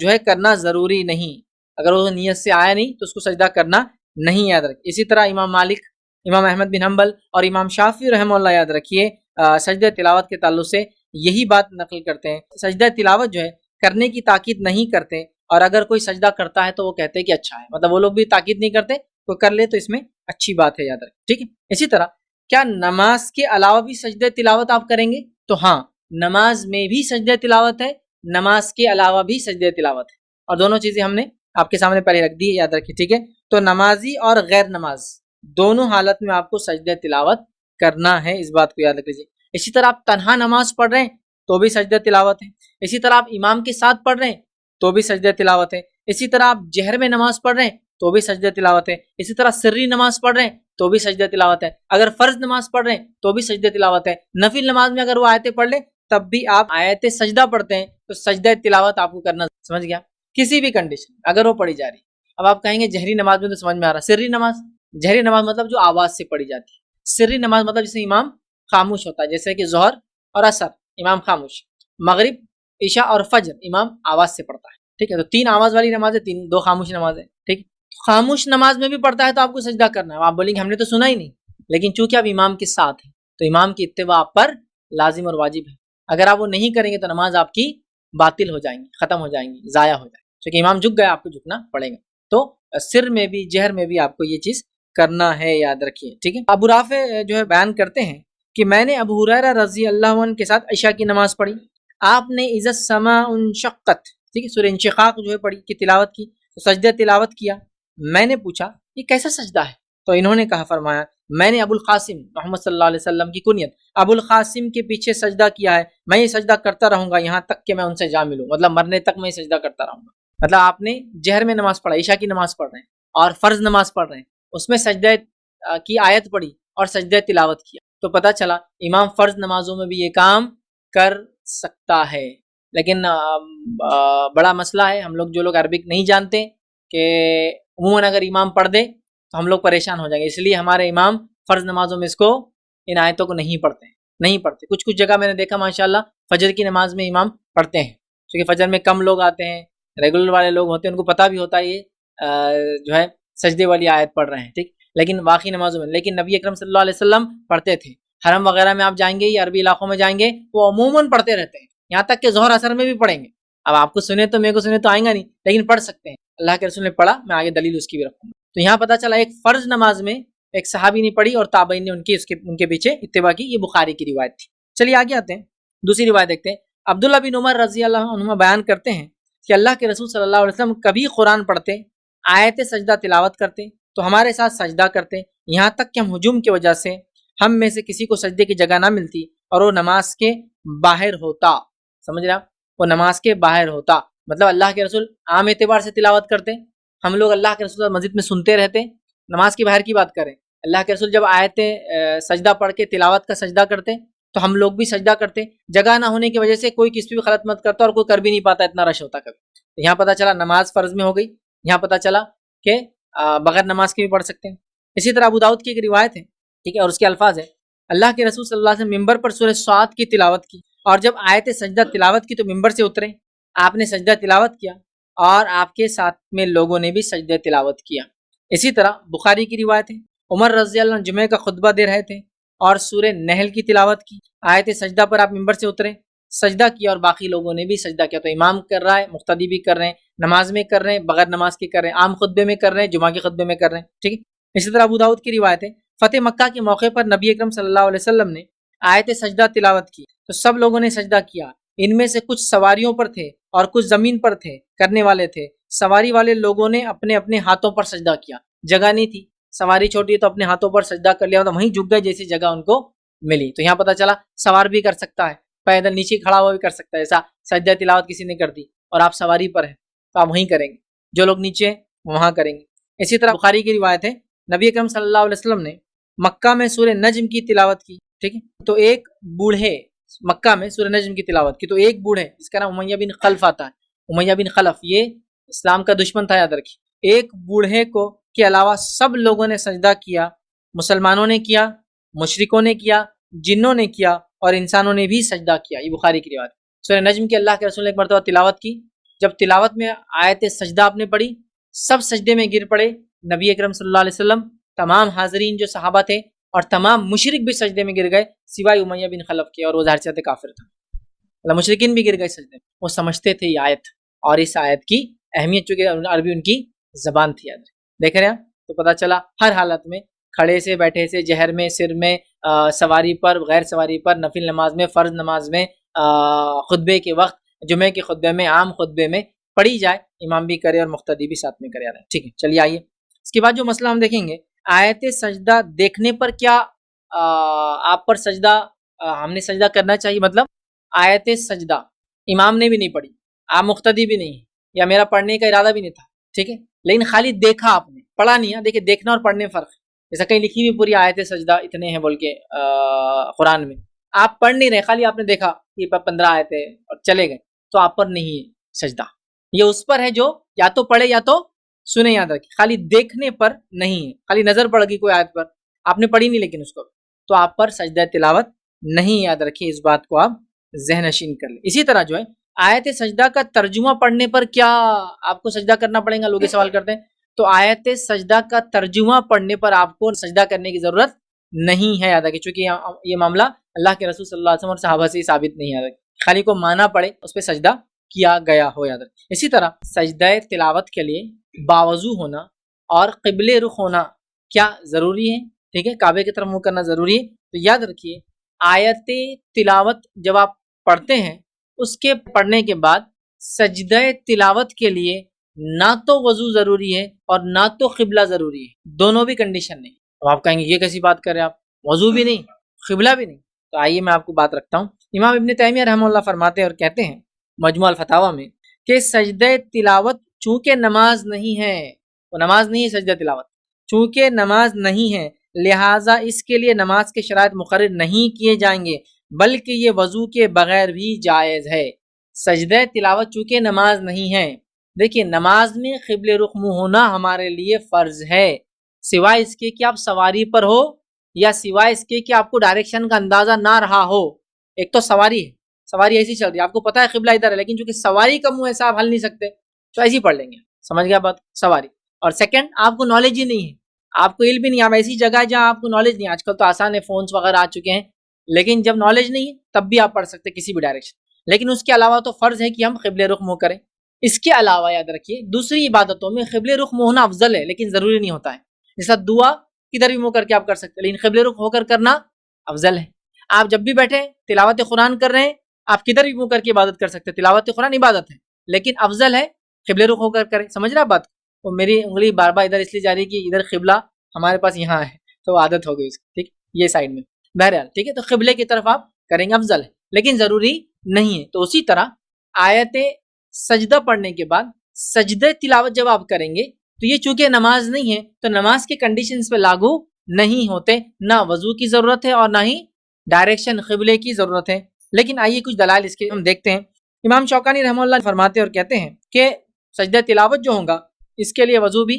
جو ہے کرنا ضروری نہیں، اگر وہ نیت سے آیا نہیں تو اس کو سجدہ کرنا نہیں، یاد رکھیں۔ اسی طرح امام مالک، امام احمد بن حنبل اور امام شافعی رحمہ اللہ یاد رکھیے سجدہ تلاوت کے تعلق سے یہی بات نقل کرتے ہیں، سجدہ تلاوت جو ہے کرنے کی تاکید نہیں کرتے، اور اگر کوئی سجدہ کرتا ہے تو وہ کہتے ہیں کہ اچھا ہے، مطلب وہ لوگ بھی تاکید نہیں کرتے، تو کر لے تو اس میں اچھی بات ہے، یاد رکھیں ٹھیک ہے۔ اسی طرح کیا نماز کے علاوہ بھی سجدہ تلاوت آپ کریں گے؟ تو ہاں، نماز میں بھی سجدہ تلاوت ہے، نماز کے علاوہ بھی سجدہ تلاوت ہے، اور دونوں چیزیں ہم نے آپ کے سامنے پہلے رکھ دی ہے، یاد رکھیے ٹھیک ہے۔ تو نمازی اور غیر نماز دونوں حالت میں آپ کو سجدہ تلاوت کرنا ہے، اس بات کو یاد رکھ لیجیے۔ اسی طرح آپ تنہا نماز پڑھ رہے ہیں تو بھی سجدہ تلاوت ہے، اسی طرح آپ امام کے ساتھ پڑھ رہے ہیں تو بھی سجدہ تلاوت ہے، اسی طرح آپ جہر میں نماز پڑھ رہے ہیں تو بھی سجدہ تلاوت ہے، اسی طرح سری نماز پڑھ رہے ہیں تو بھی سجدہ تلاوت ہے، اگر فرض نماز پڑھ رہے ہیں تو بھی سجدہ تلاوت ہے، نفل نماز میں اگر وہ آیتیں پڑھ لیں تب بھی آپ آیت سجدہ پڑھتے ہیں تو سجدہ تلاوت آپ کو کرنا، سمجھ گیا، کسی بھی کنڈیشن اگر وہ پڑھی جا رہی۔ اب آپ کہیں گے جہری نماز میں تو سمجھ میں آ رہا، سری نماز، جہری نماز مطلب جو آواز سے پڑھی جاتی ہے، سری نماز مطلب جسے امام خاموش ہوتا ہے، جیسے کہ ظہر اور عصر امام خاموش، مغرب عشاء اور فجر امام آواز سے پڑھتا ہے، ٹھیک ہے، تو تین آواز والی نماز ہے، دو خاموش نماز ہے، ٹھیک، خاموش نماز میں بھی پڑھتا ہے تو آپ کو سجدہ کرنا ہے، آپ بولیں گے ہم نے تو سنا ہی نہیں، لیکن چونکہ آپ امام کے ساتھ ہیں تو امام کی اتباع آپ پر لازم اور واجب ہے، اگر آپ وہ نہیں کریں گے تو نماز آپ کی باطل ہو جائیں گی، ختم ہو جائیں گی، ضائع ہو جائیں گی، کیونکہ امام جھک گیا آپ کو جھکنا پڑے گا، تو سر میں بھی جہر میں بھی آپ کو یہ چیز کرنا ہے، یاد رکھیے ٹھیک ہے۔ ابو رافع جو ہے بیان کرتے ہیں کہ میں نے ابو ہریرہ رضی اللہ عنہ کے ساتھ عشاء کی نماز پڑھی، آپ نے اذا السماء انشقت، ٹھیک ہے، سورہ انشقاق جو ہے پڑھی کی تلاوت کی، تو سجدہ تلاوت کیا، میں نے پوچھا یہ کیسا سجدہ ہے، تو انہوں نے کہا فرمایا میں نے ابو القاسم محمد صلی اللہ علیہ وسلم کی کنیت ابو القاسم کے پیچھے سجدہ کیا ہے، میں یہ سجدہ کرتا رہوں گا یہاں تک کہ میں ان سے جا ملوں، مطلب مرنے تک میں یہ سجدہ کرتا رہوں گا، مطلب آپ نے جہر میں نماز پڑھا، عشاء کی نماز پڑھ رہے ہیں اور فرض نماز پڑھ رہے ہیں، اس میں سجدہ کی آیت پڑھی اور سجدہ تلاوت کیا، تو پتہ چلا امام فرض نمازوں میں بھی یہ کام کر سکتا ہے، لیکن بڑا مسئلہ ہے، ہم لوگ جو لوگ عربک نہیں جانتے کہ عموماً اگر امام پڑھ دے تو ہم لوگ پریشان ہو جائیں گے، اس لیے ہمارے امام فرض نمازوں میں اس کو ان آیتوں کو نہیں پڑھتے، کچھ جگہ میں نے دیکھا ماشاءاللہ فجر کی نماز میں امام پڑھتے ہیں، کیونکہ فجر میں کم لوگ آتے ہیں، ریگولر والے لوگ ہوتے ہیں، ان کو پتہ بھی ہوتا ہے یہ جو ہے سجدے والی آیت پڑھ رہے ہیں، ٹھیک، لیکن باقی نمازوں میں، لیکن نبی اکرم صلی اللہ علیہ وسلم پڑھتے تھے، حرم وغیرہ میں آپ جائیں گے یا عربی علاقوں میں جائیں گے وہ عموماً پڑھتے رہتے ہیں، یہاں تک کہ ظہر اثر میں بھی پڑھیں گے، اب آپ کو سنے تو میرے کو سنے تو آئیں گا نہیں، لیکن پڑھ سکتے ہیں، اللہ کے رسول نے پڑھا، میں آگے دلیل اس کی بھی رکھوں گا۔ تو یہاں پتہ چلا ایک فرض نماز میں ایک صحابی نے پڑھی اور تابعین نے ان کے پیچھے اتباع کی، یہ بخاری کی روایت تھی۔ چلیے آگے آتے ہیں، دوسری روایت دیکھتے ہیں۔ عبداللہ بن عمر رضی اللہ عنہما بیان کرتے ہیں کہ اللہ کے رسول صلی اللہ علیہ وسلم کبھی قرآن پڑھتے، آیت سجدہ تلاوت کرتے تو ہمارے ساتھ سجدہ کرتے، یہاں تک کہ ہم ہجوم کی وجہ سے ہم میں سے کسی کو سجدے کی جگہ نہ ملتی اور وہ نماز کے باہر ہوتا، سمجھ رہے آپ، وہ نماز کے باہر ہوتا، مطلب اللہ کے رسول عام اعتبار سے تلاوت کرتے، ہم لوگ اللہ کے رسول مسجد میں سنتے رہتے، نماز کے باہر کی بات کریں، اللہ کے رسول جب آیت سجدہ پڑھ کے تلاوت کا سجدہ کرتے تو ہم لوگ بھی سجدہ کرتے، جگہ نہ ہونے کی وجہ سے کوئی کسی بھی غلط مت کرتا اور کوئی کر بھی نہیں پاتا، اتنا رش ہوتا کبھی. تو یہاں پتہ چلا نماز فرض میں ہو گئی، یہاں پتہ چلا کہ بغیر نماز کے بھی پڑھ سکتے ہیں. اسی طرح ابو داؤد کی ایک روایت ہے، ٹھیک ہے، اور اس کے الفاظ ہیں، اللہ کے رسول صلی اللہ علیہ وسلم ممبر پر سورہ صاد کی تلاوت کی، اور جب آیت سجدہ تلاوت کی تو ممبر سے اترے، آپ نے سجدہ تلاوت کیا اور آپ کے ساتھ میں لوگوں نے بھی سجدہ تلاوت کیا. اسی طرح بخاری کی روایت ہے، عمر رضی اللہ عنہ جمعہ کا خطبہ دے رہے تھے اور سورہ نحل کی تلاوت کی، آیت سجدہ پر آپ ممبر سے اترے، سجدہ کیا اور باقی لوگوں نے بھی سجدہ کیا. تو امام کر رہا ہے، مقتدی بھی کر رہے ہیں، نماز میں کر رہے ہیں، بغیر نماز کے کر رہے ہیں، عام خطبے میں کر رہے ہیں، جمعہ کے خطبے میں کر رہے ہیں، ٹھیک ہے. اسی طرح ابو داؤد کی روایت ہے، فتح مکہ کے موقع پر نبی اکرم صلی اللہ علیہ وسلم نے آیت سجدہ تلاوت کی تو سب لوگوں نے سجدہ کیا، ان میں سے کچھ سواریوں پر تھے اور کچھ زمین پر تھے، کرنے والے تھے. سواری والے لوگوں نے اپنے اپنے ہاتھوں پر سجدہ کیا، جگہ نہیں تھی، سواری چھوٹی ہے تو اپنے ہاتھوں پر سجدہ کر لیا، تو وہیں جھک گئے جیسی جگہ ان کو ملی. تو یہاں پتہ چلا سوار بھی کر سکتا ہے، پیدل نیچے کھڑا ہوا بھی کر سکتا ہے. ایسا سجدہ تلاوت کسی نے کر دی اور آپ سواری پر ہیں تو آپ وہیں کریں گے، جو لوگ نیچے ہیں وہاں کریں گے. اسی طرح بخاری کی روایت ہے، نبی اکرم صلی اللہ علیہ وسلم نے مکہ میں سورہ نجم کی تلاوت کی، ٹھیک ہے، تو ایک بوڑھے مکہ میں سورہ نجم کی تلاوت کی تو ایک بوڑھے، جس کا نام امیہ بن خلف آتا ہے، امیہ بن خلف، یہ اسلام کا دشمن تھا، یاد رکھیے، ایک بوڑھے کو کے علاوہ سب لوگوں نے سجدہ کیا، مسلمانوں نے کیا، مشرکوں نے کیا، جنوں نے کیا اور انسانوں نے بھی سجدہ کیا. یہ بخاری کی روایت. سورہ نجم کی اللہ کے رسول نے ایک مرتبہ تلاوت کی، جب تلاوت میں آیت سجدہ آپ نے پڑھی سب سجدے میں گر پڑے، نبی اکرم صلی اللہ علیہ وسلم، تمام حاضرین جو صحابہ تھے اور تمام مشرک بھی سجدے میں گر گئے سوائے امیہ بن خلف کے، اور وہ ظاہر سے کافر تھا، مطلب مشرکین بھی گر گئے سجدے میں. وہ سمجھتے تھے یہ آیت اور اس آیت کی اہمیت، چونکہ عربی ان کی زبان تھی. یاد دیکھ رہے ہیں تو پتہ چلا ہر حالت میں، کھڑے سے، بیٹھے سے، جہر میں، سر میں، سواری پر، غیر سواری پر، نفل نماز میں، فرض نماز میں، خطبے کے وقت، جمعے کے خطبے میں، عام خطبے میں پڑھی جائے، امام بھی کرے اور مقتدی بھی ساتھ میں کرے. ٹھیک ہے، چلیے آئیے اس کے بعد جو مسئلہ ہم دیکھیں گے، آیت سجدہ دیکھنے پر کیا آپ پر سجدہ ہم نے سجدہ کرنا چاہیے. مطلب آیت سجدہ امام نے بھی نہیں پڑھی، آپ مقتدی بھی نہیں، یا میرا پڑھنے کا ارادہ بھی نہیں تھا، ٹھیک ہے، لیکن خالی دیکھا، آپ نے پڑھا نہیں ہے. دیکھیں دیکھنا اور پڑھنے فرق ہے. جیسا کہیں لکھی ہوئی پوری آیت سجدہ اتنے ہیں بول کے قرآن میں، آپ پڑھ نہیں رہے، خالی آپ نے دیکھا یہ 15 آیتیں اور چلے گئے، تو آپ پر نہیں ہے سجدہ. یہ اس پر ہے جو یا تو پڑھے یا تو سنے. یاد رکھیں خالی دیکھنے پر نہیں ہے، خالی نظر پڑ گئی کوئی آیت پر، آپ نے پڑھی نہیں لیکن اس کو، تو آپ پر سجدہ تلاوت نہیں. یاد رکھیں اس بات کو آپ ذہن نشین کر لیں. اسی طرح جو ہے آیت سجدہ کا ترجمہ پڑھنے پر کیا آپ کو سجدہ کرنا پڑے گا؟ لوگ سوال کرتے ہیں. تو آیت سجدہ کا ترجمہ پڑھنے پر آپ کو سجدہ کرنے کی ضرورت نہیں ہے. یاد رکھیں چونکہ یہ معاملہ اللہ کے رسول صلی اللہ علیہ وسلم اور صحابہ سے ثابت نہیں ہے، خالی کو مانا پڑے اس پہ سجدہ کیا گیا ہو. یاد رکھیں. اسی طرح سجدہ تلاوت کے لیے باوضو ہونا اور قبلے رخ ہونا کیا ضروری ہے؟ ٹھیک ہے، کعبے کی طرف منہ کرنا ضروری ہے. تو یاد رکھیے آیت تلاوت جب آپ پڑھتے ہیں، اس کے پڑھنے کے بعد سجدہ تلاوت کے لیے نہ تو وضو ضروری ہے اور نہ تو قبلہ ضروری ہے، دونوں بھی کنڈیشن نہیں. اب آپ کہیں گے یہ کیسی بات کر رہے ہیں آپ، وضو بھی نہیں، قبلہ بھی نہیں. تو آئیے میں آپ کو بات رکھتا ہوں. امام ابن تیمیہ رحمہ اللہ فرماتے ہیں اور کہتے ہیں مجموع الفتاوی میں کہ سجدہ تلاوت چونکہ نماز نہیں ہے، وہ نماز نہیں ہے سجدہ تلاوت، چونکہ نماز نہیں ہے لہٰذا اس کے لیے نماز کے شرائط مقرر نہیں کیے جائیں گے، بلکہ یہ وضو کے بغیر بھی جائز ہے. سجدہ تلاوت چونکہ نماز نہیں ہے، دیکھیے نماز میں قبل رخ منہ ہونا ہمارے لیے فرض ہے، سوائے اس کے کہ آپ سواری پر ہو یا سوائے اس کے کہ آپ کو ڈائریکشن کا اندازہ نہ رہا ہو. ایک تو سواری ہے، سواری ایسی چل رہی ہے، آپ کو پتا ہے قبلہ ادھر ہے، لیکن چونکہ سواری کا منہ ایسا آپ ہل نہیں سکتے تو ایسے ہی پڑھ لیں گے. سمجھ گیا بات؟ سواری. اور سیکنڈ آپ کو نالج ہی نہیں ہے، آپ کو علم بھی نہیں، آپ ایسی جگہ ہے جہاں آپ کو نالج نہیں ہے. آج کل تو آسان ہے، فونس وغیرہ آ چکے ہیں، لیکن جب نالج نہیں ہے تب بھی آپ پڑھ سکتے کسی بھی ڈائریکشن. لیکن اس کے علاوہ تو فرض ہے کہ ہم قبل رخ منہ کریں. اس کے علاوہ یاد رکھیے دوسری عبادتوں میں قبل رخ منہ ہونا افضل ہے، لیکن ضروری نہیں ہوتا ہے. جیسا دعا کدھر بھی منہ کر کے آپ کر سکتے ہیں، لیکن قبل رخ ہو کر کرنا افضل ہے. آپ جب بھی بیٹھے تلاوت قرآن کر رہے ہیں، آپ کدھر بھی منہ کر کے عبادت کر سکتے ہیں، تلاوت قرآن عبادت ہے، لیکن افضل ہے قبل رخ ہو کر کریں. سمجھ رہا بات؟ وہ میری انگلی بار بار ادھر اس لیے جا رہی ہے کہ ادھر قبلہ ہمارے پاس یہاں ہے تو عادت ہو گئی اس کی، ٹھیک، یہ سائڈ میں بہرحال. ٹھیک ہے، تو قبلے کی طرف آپ کریں گے افضل ہے، لیکن ضروری نہیں ہے. تو اسی طرح آیت سجدہ پڑھنے کے بعد سجدہ تلاوت جب آپ کریں گے تو یہ چونکہ نماز نہیں ہے تو نماز کے کنڈیشنز پہ لاگو نہیں ہوتے، نہ وضو کی ضرورت ہے اور نہ ہی ڈائریکشن قبلے کی ضرورت ہے. لیکن آئیے کچھ دلائل اس کے ہم دیکھتے ہیں. امام شوکانی رحمہ اللہ فرماتے اور کہتے ہیں کہ سجدہ تلاوت جو ہوگا اس کے لیے وضو بھی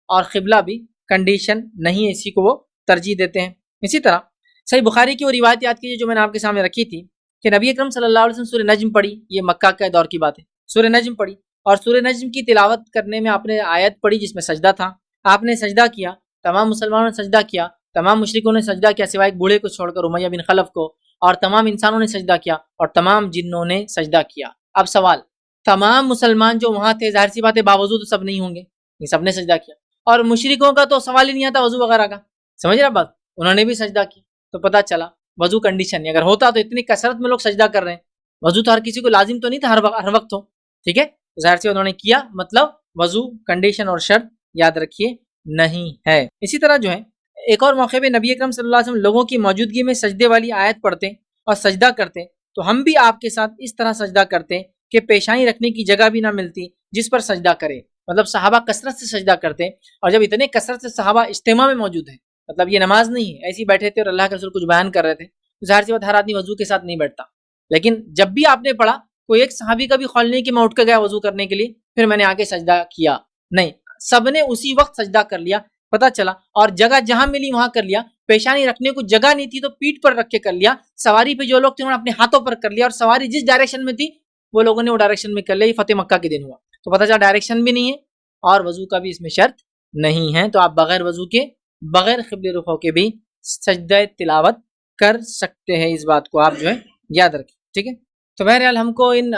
اور قبلہ بھی کنڈیشن نہیں ہے، اسی کو وہ ترجیح دیتے ہیں. اسی طرح صحیح بخاری کی وہ روایت یاد کیجیے جو میں نے آپ کے سامنے رکھی تھی کہ نبی اکرم صلی اللہ علیہ وسلم سورہ نجم پڑھی، یہ مکہ کے دور کی بات ہے، سورہ نجم پڑھی اور سورہ نجم کی تلاوت کرنے میں آپ نے آیت پڑھی جس میں سجدہ تھا. آپ نے سجدہ کیا، تمام مسلمانوں نے سجدہ کیا، تمام مشرکوں نے سجدہ کیا سوائے ایک بوڑھے کو چھوڑ کر امیہ بن خلف کو، اور تمام انسانوں نے سجدہ کیا اور تمام جنوں نے سجدہ کیا. اب سوال، تمام مسلمان جو وہاں تھے ظاہر سی بات ہے باوضو تو سب نہیں ہوں گے، یہ سب نے سجدہ کیا، اور مشرکوں کا تو سوال ہی نہیں آتا وضو وغیرہ کا، سمجھ رہے بات، انہوں نے بھی سجدہ کیا. تو پتہ چلا وضو کنڈیشن نہیں. اگر ہوتا تو اتنی کثرت میں لوگ سجدہ کر رہے ہیں، وضو تو ہر کسی کو لازم تو نہیں تھا ہر وقت ہو، ٹھیک ہے، ظاہر سے انہوں نے کیا، مطلب وضو کنڈیشن اور شرط یاد رکھیے نہیں ہے. اسی طرح جو ہے ایک اور موقع پہ نبی اکرم صلی اللہ علیہ وسلم لوگوں کی موجودگی میں سجدے والی آیت پڑھتے اور سجدہ کرتے، تو ہم بھی آپ کے ساتھ اس طرح سجدہ کرتے کہ پیشانی رکھنے کی جگہ بھی نہ ملتی جس پر سجدہ کرے. مطلب صحابہ کثرت سے سجدہ کرتے، اور جب اتنے کثرت سے صحابہ اجتماع میں موجود ہیں، مطلب یہ نماز نہیں ہے ایسے ہی بیٹھے تھے اور اللہ کے رسول کچھ بیان کر رہے تھے، ظاہر سی بات ہر آدمی وضو کے ساتھ نہیں بیٹھتا. لیکن جب بھی آپ نے پڑھا کوئی ایک صحابی کا بھی خیال نہیں کہ میں اٹھ کے گیا وضو کرنے کے لیے پھر میں نے آ کے سجدہ کیا، نہیں، سب نے اسی وقت سجدہ کر لیا. پتہ چلا اور جگہ جہاں ملی وہاں کر لیا. پیشانی رکھنے کو جگہ نہیں تھی تو پیٹھ پر رکھ کے کر لیا. سواری پہ جو لوگ تھے انہوں نے اپنے ہاتھوں پر کر لیا، اور سواری جس ڈائریکشن میں تھی وہ لوگوں نے وہ ڈائریکشن میں کر لیا. یہ فتح مکہ کے دن ہوا تو پتہ چلا ڈائریکشن بھی نہیں ہے اور وضو کا بھی اس میں شرط نہیں ہے. تو آپ بغیر وضو کے بغیر قبلے رخ ہو کے بھی سجدہ تلاوت کر سکتے ہیں. اس بات کو آپ جو ہے یاد رکھیں، ٹھیک ہے. تو بہرحال ہم کو ان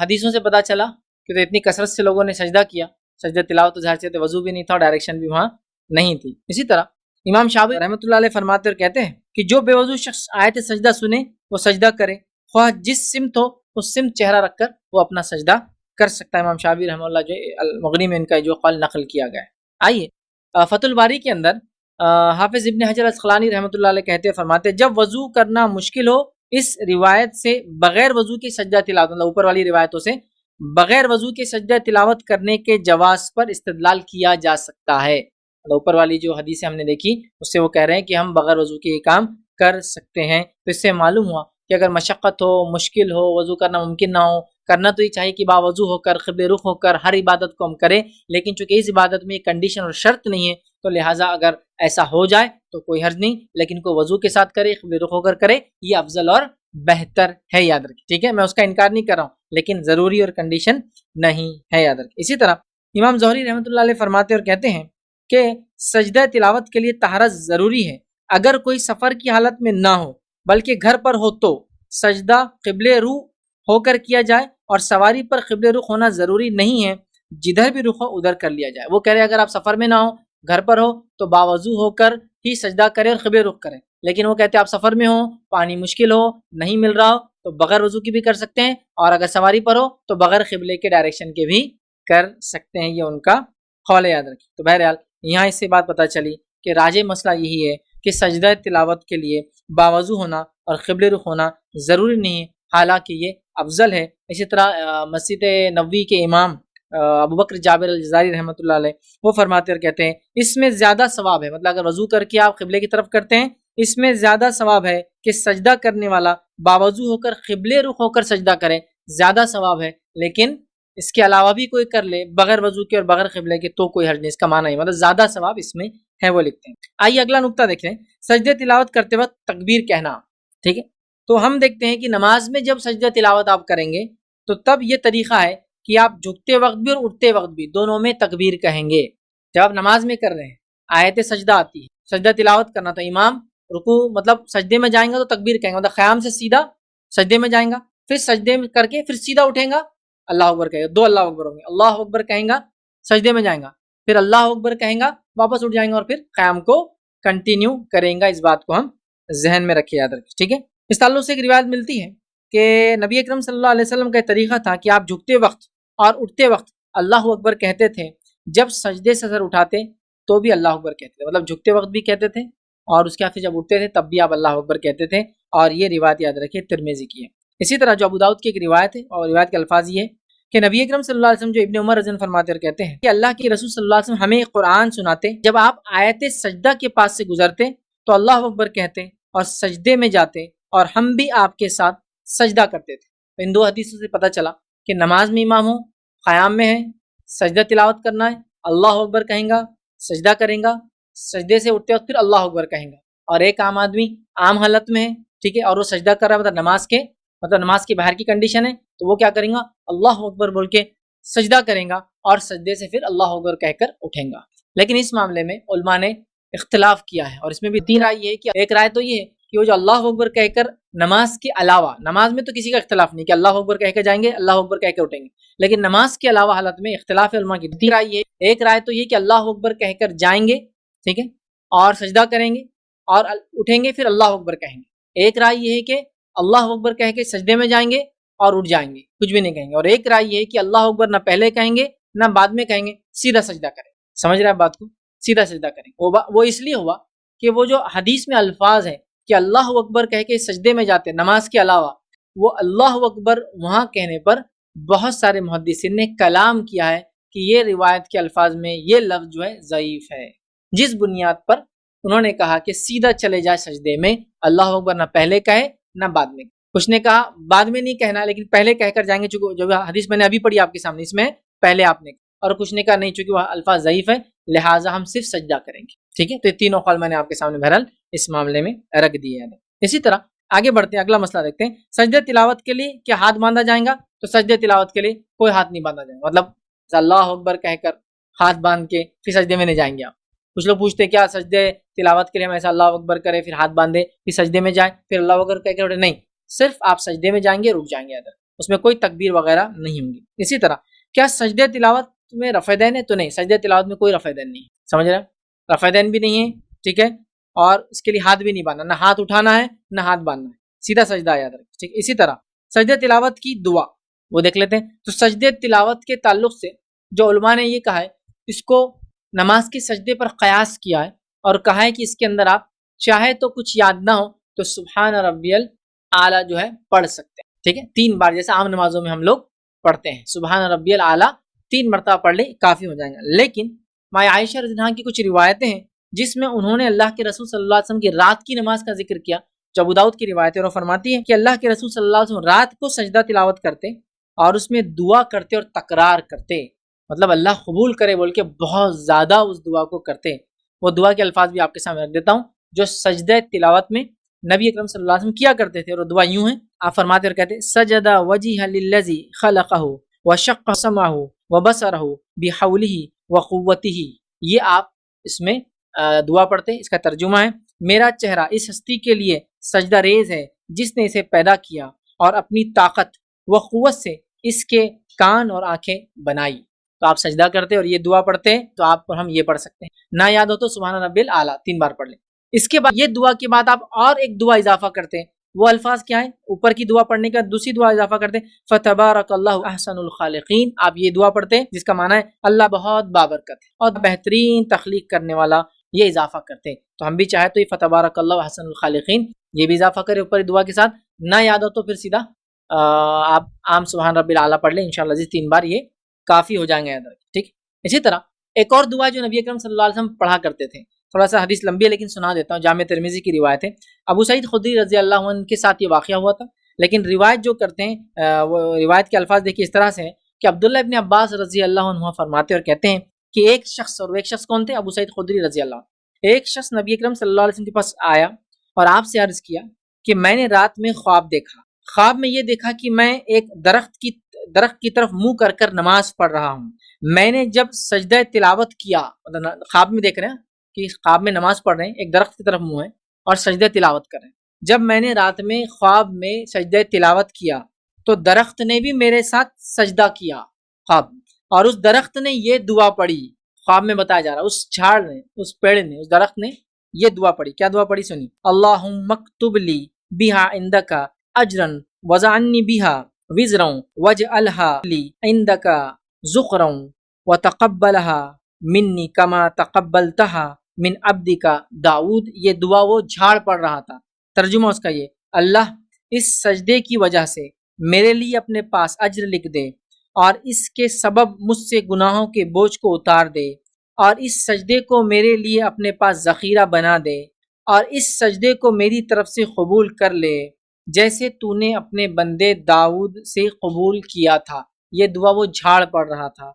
حدیثوں سے پتہ چلا کہ تو اتنی کثرت سے لوگوں نے سجدہ کیا، سجدہ تلاوت تو ظاہر سے وضو بھی نہیں تھا اور ڈائریکشن بھی وہاں نہیں تھی. اسی طرح امام شافعی رحمۃ اللہ علیہ فرماتے اور کہتے ہیں کہ جو بے وضو شخص آیت سجدہ سنے وہ سجدہ کرے، خواہ جس سمت ہو اس سمت چہرہ رکھ کر وہ اپنا سجدہ کر سکتا ہے. امام شافعی رحمۃ اللہ جو المغنی میں ان کا جو قول نقل کیا گیا ہے. آئیے فتح الباری کے اندر حافظ ابن حجر اسقلانی رحمۃ اللہ علیہ کہتے فرماتے جب وضو کرنا مشکل ہو اس روایت سے بغیر وضو کی سجدہ تلاوت، مطلب اوپر والی روایتوں سے بغیر وضو کے سجدہ تلاوت کرنے کے جواز پر استدلال کیا جا سکتا ہے. اوپر والی جو حدیث ہم نے دیکھی اس سے وہ کہہ رہے ہیں کہ ہم بغیر وضو کے یہ کام کر سکتے ہیں. تو اس سے معلوم ہوا کہ اگر مشقت ہو، مشکل ہو، وضو کرنا ممکن نہ ہو، کرنا تو یہ چاہیے کہ باوضو ہو کر قبلے رخ ہو کر ہر عبادت کو ہم کریں. لیکن چونکہ اس عبادت میں کنڈیشن اور شرط نہیں ہے تو لہٰذا اگر ایسا ہو جائے تو کوئی حرج نہیں، لیکن کوئی وضو کے ساتھ کرے، قبلے رخ ہو کر کرے، یہ افضل اور بہتر ہے. یاد رکھیں، ٹھیک ہے، میں اس کا انکار نہیں کر رہا ہوں لیکن ضروری اور کنڈیشن نہیں ہے، یاد رکھیں. اسی طرح امام زہری رحمۃ اللہ علیہ فرماتے اور کہتے ہیں کہ سجدہ تلاوت کے لیے طہارت ضروری ہے. اگر کوئی سفر کی حالت میں نہ ہو بلکہ گھر پر ہو تو سجدہ قبلے رو ہو کر کیا جائے، اور سواری پر قبلے رخ ہونا ضروری نہیں ہے، جدھر بھی رخ ہو ادھر کر لیا جائے. وہ کہہ رہے ہیں اگر آپ سفر میں نہ ہو، گھر پر ہو تو باوضو ہو کر ہی سجدہ کریں اور قبلے رخ کریں. لیکن وہ کہتے ہیں آپ سفر میں ہو، پانی مشکل ہو، نہیں مل رہا ہو تو بغیر وضو کی بھی کر سکتے ہیں، اور اگر سواری پر ہو تو بغیر قبلے کے ڈائریکشن کے بھی کر سکتے ہیں. یہ ان کا قول ہے، یاد رکھیں. تو بہرحال یہاں اس سے بات پتہ چلی کہ راجح مسئلہ یہی ہے کہ سجدہ تلاوت کے لیے باوضو ہونا اور قبلے رخ ہونا ضروری نہیں ہے، حالانکہ یہ افضل ہے. اسی طرح مسجد نبوی کے امام ابوبکر جابر الجزائری رحمۃ اللہ علیہ وہ فرماتے اور کہتے ہیں اس میں زیادہ ثواب ہے، مطلب اگر وضو کر کے آپ قبلے کی طرف کرتے ہیں اس میں زیادہ ثواب ہے کہ سجدہ کرنے والا باوضو ہو کر قبلے رخ ہو کر سجدہ کرے، زیادہ ثواب ہے. لیکن اس کے علاوہ بھی کوئی کر لے بغیر وضو کے اور بغیر قبلے کے تو کوئی حرج نہیں. اس کا معنی ہے مطلب زیادہ ثواب اس میں ہے، وہ لکھتے ہیں. آئیے اگلا نقطہ دیکھ لیں، سجدہ تلاوت کرتے وقت تکبیر کہنا. ٹھیک ہے، تو ہم دیکھتے ہیں کہ نماز میں جب سجدہ تلاوت آپ کریں گے تو تب یہ طریقہ ہے کہ آپ جھکتے وقت بھی اور اٹھتے وقت بھی دونوں میں تکبیر کہیں گے. جب آپ نماز میں کر رہے ہیں، آیت سجدہ آتی ہے، سجدہ تلاوت کرنا، تو امام رکوع مطلب سجدے میں جائیں گا تو تکبیر کہیں گا، مطلب قیام سے سیدھا سجدے میں جائیں گا، پھر سجدے میں کر کے پھر سیدھا اٹھیں گا، اللہ اکبر کہے گا، دو اللہ اکبر ہوں گے، اللہ اکبر کہیں گا، سجدے میں جائیں گا، پھر اللہ اکبر کہیں گا، واپس اٹھ جائیں گا اور پھر قیام کو کنٹینیو کریں گا. اس بات کو ہم ذہن میں رکھے، یاد رکھیں. ٹھیک ہے، اس تعلق سے ایک روایت ملتی ہے کہ نبی اکرم صلی اللہ علیہ وسلم کا طریقہ تھا کہ آپ جھکتے وقت اور اٹھتے وقت اللہ اکبر کہتے تھے، جب سجدے سے سر اٹھاتے تو بھی اللہ اکبر کہتے تھے، مطلب جھکتے وقت بھی کہتے تھے اور اس کے بعد جب اٹھتے تھے تب بھی آپ اللہ اکبر کہتے تھے. اور یہ روایت یاد رکھیے ترمذی کی ہے. اسی طرح جو ابو داؤد کی ایک روایت ہے اور روایت کے الفاظ یہ ہے کہ نبی اکرم صلی اللہ علیہ وسلم جو ابن عمر رضی اللہ عنہ فرماتے اور کہتے ہیں کہ اللہ کے رسول صلی اللہ علیہ وسلم ہمیں قرآن سناتے، جب آپ آیت سجدہ کے پاس سے گزرتے تو اللہ اکبر کہتے اور سجدے میں جاتے اور ہم بھی آپ کے ساتھ سجدہ کرتے تھے۔ تو ان دو حدیثوں سے پتہ چلا کہ نماز میں امام ہو، قیام میں ہے، سجدہ تلاوت کرنا ہے، اللہ اکبر کہیں گا، سجدہ کریں گا، سجدے سے اٹھتے وقت پھر اللہ اکبر کہیں گا۔ اور ایک عام آدمی عام حالت میں ہے، ٹھیک ہے، اور وہ سجدہ کر رہا ہے، مطلب نماز کے باہر کی کنڈیشن ہے، تو وہ کیا کریں گا؟ اللہ اکبر بول کے سجدہ کریں گا اور سجدے سے پھر اللہ اکبر کہہ کر اٹھیں گا۔ لیکن اس معاملے میں علماء نے اختلاف کیا ہے، اور اس میں بھی تین رائے یہ ہے کہ ایک رائے تو یہ ہے کہ وہ جو اللہ اکبر کہہ کر نماز کے علاوہ، نماز میں تو کسی کا اختلاف نہیں کہ اللہ اکبر کہہ کے جائیں گے، اللہ اکبر کہہ کے اٹھیں گے، لیکن نماز کے علاوہ حالت میں اختلاف علماء کی تین رائے یہ، ایک رائے تو یہ کہ اللہ اکبر کہہ کر جائیں گے، ٹھیک ہے، اور سجدہ کریں گے اور اٹھیں گے پھر اللہ اکبر کہیں گے۔ ایک رائے یہ ہے کہ اللہ اکبر کہہ کے سجدے میں جائیں گے اور اٹھ جائیں گے، کچھ بھی نہیں کہیں گے۔ اور ایک رائے یہ ہے کہ اللہ اکبر نہ پہلے کہیں گے نہ بعد میں کہیں گے، سیدھا سجدہ کریں۔ سمجھ رہے ہیں بات کو؟ سیدھا سجدہ کریں۔ وہ اس لیے ہوا کہ وہ جو حدیث میں الفاظ ہیں کہ اللہ اکبر کہہ کے سجدے میں جاتے نماز کے علاوہ، وہ اللہ اکبر وہاں کہنے پر بہت سارے محدثین نے کلام کیا ہے کہ یہ روایت کے الفاظ میں یہ لفظ جو ہے ضعیف ہے، جس بنیاد پر انہوں نے کہا کہ سیدھا چلے جائے سجدے میں، اللہ اکبر نہ پہلے کہے نہ بعد میں۔ کچھ نے کہا بعد میں نہیں کہنا لیکن پہلے کہہ کر جائیں گے، چونکہ جو حدیث میں نے ابھی پڑھی آپ کے سامنے اس میں پہلے آپ نے، اور کچھ نے کہا نہیں چونکہ وہ الفاظ ضعیف ہے لہٰذا ہم صرف سجدہ کریں گے، ٹھیک ہے۔ تو یہ تینوں قول میں نے آپ کے سامنے بہرحال اس معاملے میں رکھ دیے ہیں۔ اسی طرح آگے بڑھتے ہیں، اگلا مسئلہ دیکھتے ہیں، سجدہ تلاوت کے لیے کیا ہاتھ باندھا جائے گا؟ تو سجدہ تلاوت کے لیے کوئی ہاتھ نہیں باندھا جائے گا، مطلب اللہ اکبر کہہ کر ہاتھ باندھ کے پھر سجدے میں نہیں جائیں گے آپ۔ کچھ لوگ پوچھتے کیا سجدے تلاوت کے لیے ہم ایسا اللہ اکبر کرے پھر ہاتھ باندھے پھر سجدے میں جائیں پھر اللہ اکبر کہہ کے اٹھے؟ نہیں، صرف آپ سجدے میں جائیں گے، رک جائیں گے ادھر، اس میں کوئی تکبیر وغیرہ نہیں ہوں گی۔ اسی طرح کیا سجدہ تلاوت میں رفع دین ہے؟ تو نہیں، سجدہ تلاوت میں کوئی رفع دین نہیں، سمجھ رہے ہیں؟ رفع دین بھی نہیں ہے، ٹھیک ہے، اور اس کے لیے ہاتھ بھی نہیں باندھنا، نہ ہاتھ اٹھانا ہے نہ ہاتھ باندھنا ہے، سیدھا سجدہ یاد رکھیں، ٹھیک۔ اسی طرح سجدہ تلاوت کی دعا وہ دیکھ لیتے ہیں۔ تو سجدہ تلاوت کے تعلق سے جو علماء نے یہ کہا ہے، اس کو نماز کے سجدے پر قیاس کیا ہے اور کہا ہے کہ اس کے اندر آپ چاہے تو کچھ یاد نہ ہو تو سبحان ربی الاعلیٰ جو ہے پڑھ سکتے ہیں، ٹھیک ہے، 3 بار، جیسے عام نمازوں میں ہم لوگ پڑھتے ہیں سبحان ربی الاعلیٰ 3 مرتبہ پڑھ لیں کافی ہو جائیں گا۔ لیکن ماں عائشہ رضی اللہ عنہا کی کچھ روایتیں ہیں جس میں انہوں نے اللہ کے رسول صلی اللہ علیہ وسلم کی رات کی نماز کا ذکر کیا، جو ابو داؤد کی روایت ہے، اور فرماتی ہے کہ اللہ کے رسول صلی اللہ علیہ وسلم رات کو سجدہ تلاوت کرتے اور اس میں دعا کرتے اور تکرار کرتے، مطلب اللہ قبول کرے بول کے بہت زیادہ اس دعا کو کرتے۔ وہ دعا کے الفاظ بھی آپ کے سامنے رکھ دیتا ہوں جو سجدہ تلاوت میں نبی اکرم صلی اللہ علیہ وسلم کیا کرتے تھے، اور دعا یوں ہے، آپ فرماتے اور کہتے سجد وجہ للذی خلقہ وشق سمعہ وبصرہ بحولہ وقوتہ۔ یہ آپ اس میں دعا پڑھتے، اس کا ترجمہ ہے میرا چہرہ اس ہستی کے لیے سجدہ ریز ہے جس نے اسے پیدا کیا اور اپنی طاقت و قوت سے اس کے کان اور آنکھیں بنائی۔ تو آپ سجدہ کرتے اور یہ دعا پڑھتے تو آپ کو ہم یہ پڑھ سکتے ہیں، نہ یاد ہو تو سبحان ربی الاعلیٰ 3 بار پڑھ لیں۔ اس کے بعد یہ دعا کے بعد آپ اور ایک دعا اضافہ کرتے ہیں، وہ الفاظ کیا ہے؟ اوپر کی دعا پڑھنے کا دوسری دعا اضافہ کرتے ہیں فتبارک اللہ احسن الخالقین۔ آپ یہ دعا پڑھتے ہیں جس کا معنی ہے اللہ بہت بابرکت ہے اور بہترین تخلیق کرنے والا، یہ اضافہ کرتے ہیں۔ تو ہم بھی چاہے تو یہ فتبارک اللہ احسن الخالقین یہ بھی اضافہ کریں اوپر دعا کے ساتھ، نہ یاد ہو تو پھر سیدھا آپ عام سبحان ربی الاعلیٰ پڑھ لیں، انشاءاللہ عزیز 3 بار یہ کافی ہو جائیں گے ادھر، ٹھیک۔ اسی طرح ایک اور دعا جو نبی اکرم صلی اللہ علیہ وسلم پڑھا کرتے تھے، تھوڑا سا حدیث لمبی ہے لیکن سنا دیتا ہوں، جامع ترمذی کی روایت ہے، ابو سعید خدری رضی اللہ عنہ کے ساتھ یہ واقعہ ہوا تھا، لیکن روایت جو کرتے ہیں وہ روایت کے الفاظ دیکھیے اس طرح سے ہے کہ عبداللہ ابن عباس رضی اللہ عنہ فرماتے اور کہتے ہیں کہ ایک شخص، اور ایک شخص کون تھے؟ ابو سعید خدری رضی اللہ عنہ، ایک شخص نبی اکرم صلی اللہ علیہ وسلم کے پاس آیا اور آپ سے عرض کیا کہ میں نے رات میں خواب دیکھا، خواب میں یہ دیکھا کہ میں ایک درخت کی طرف منہ کر کر نماز پڑھ رہا ہوں، میں نے جب سجدہ تلاوت کیا، خواب میں دیکھ رہے ہیں کہ خواب میں نماز پڑھ رہے ہیں، ایک درخت کی طرف منہ ہے اور سجدہ تلاوت کر رہے ہیں، جب میں نے رات میں خواب میں سجدہ تلاوت کیا تو درخت نے بھی میرے ساتھ سجدہ کیا خواب میں، اور اس درخت نے یہ دعا پڑھی، خواب میں بتایا جا رہا ہے اس جھاڑ نے، اس پیڑ نے، اس درخت نے یہ دعا پڑھی۔ کیا دعا پڑھی سنی؟ اللہم اکتب لی بہا عندک اجرا وزعنی بہا وزرا واجعلہا لی عندک ذخرا وتقبلہا منی کما تقبلتہا من عبدک داؤد۔ یہ دعا وہ جھاڑ پڑھ رہا تھا، ترجمہ اس کا یہ، اللہ اس سجدے کی وجہ سے میرے لیے اپنے پاس اجر لکھ دے اور اس کے سبب مجھ سے گناہوں کے بوجھ کو اتار دے، اور اس سجدے کو میرے لیے اپنے پاس ذخیرہ بنا دے، اور اس سجدے کو میری طرف سے قبول کر لے، جیسے تو نے اپنے بندے داؤد سے قبول کیا تھا. یہ دعا وہ جھاڑ پڑھ رہا تھا.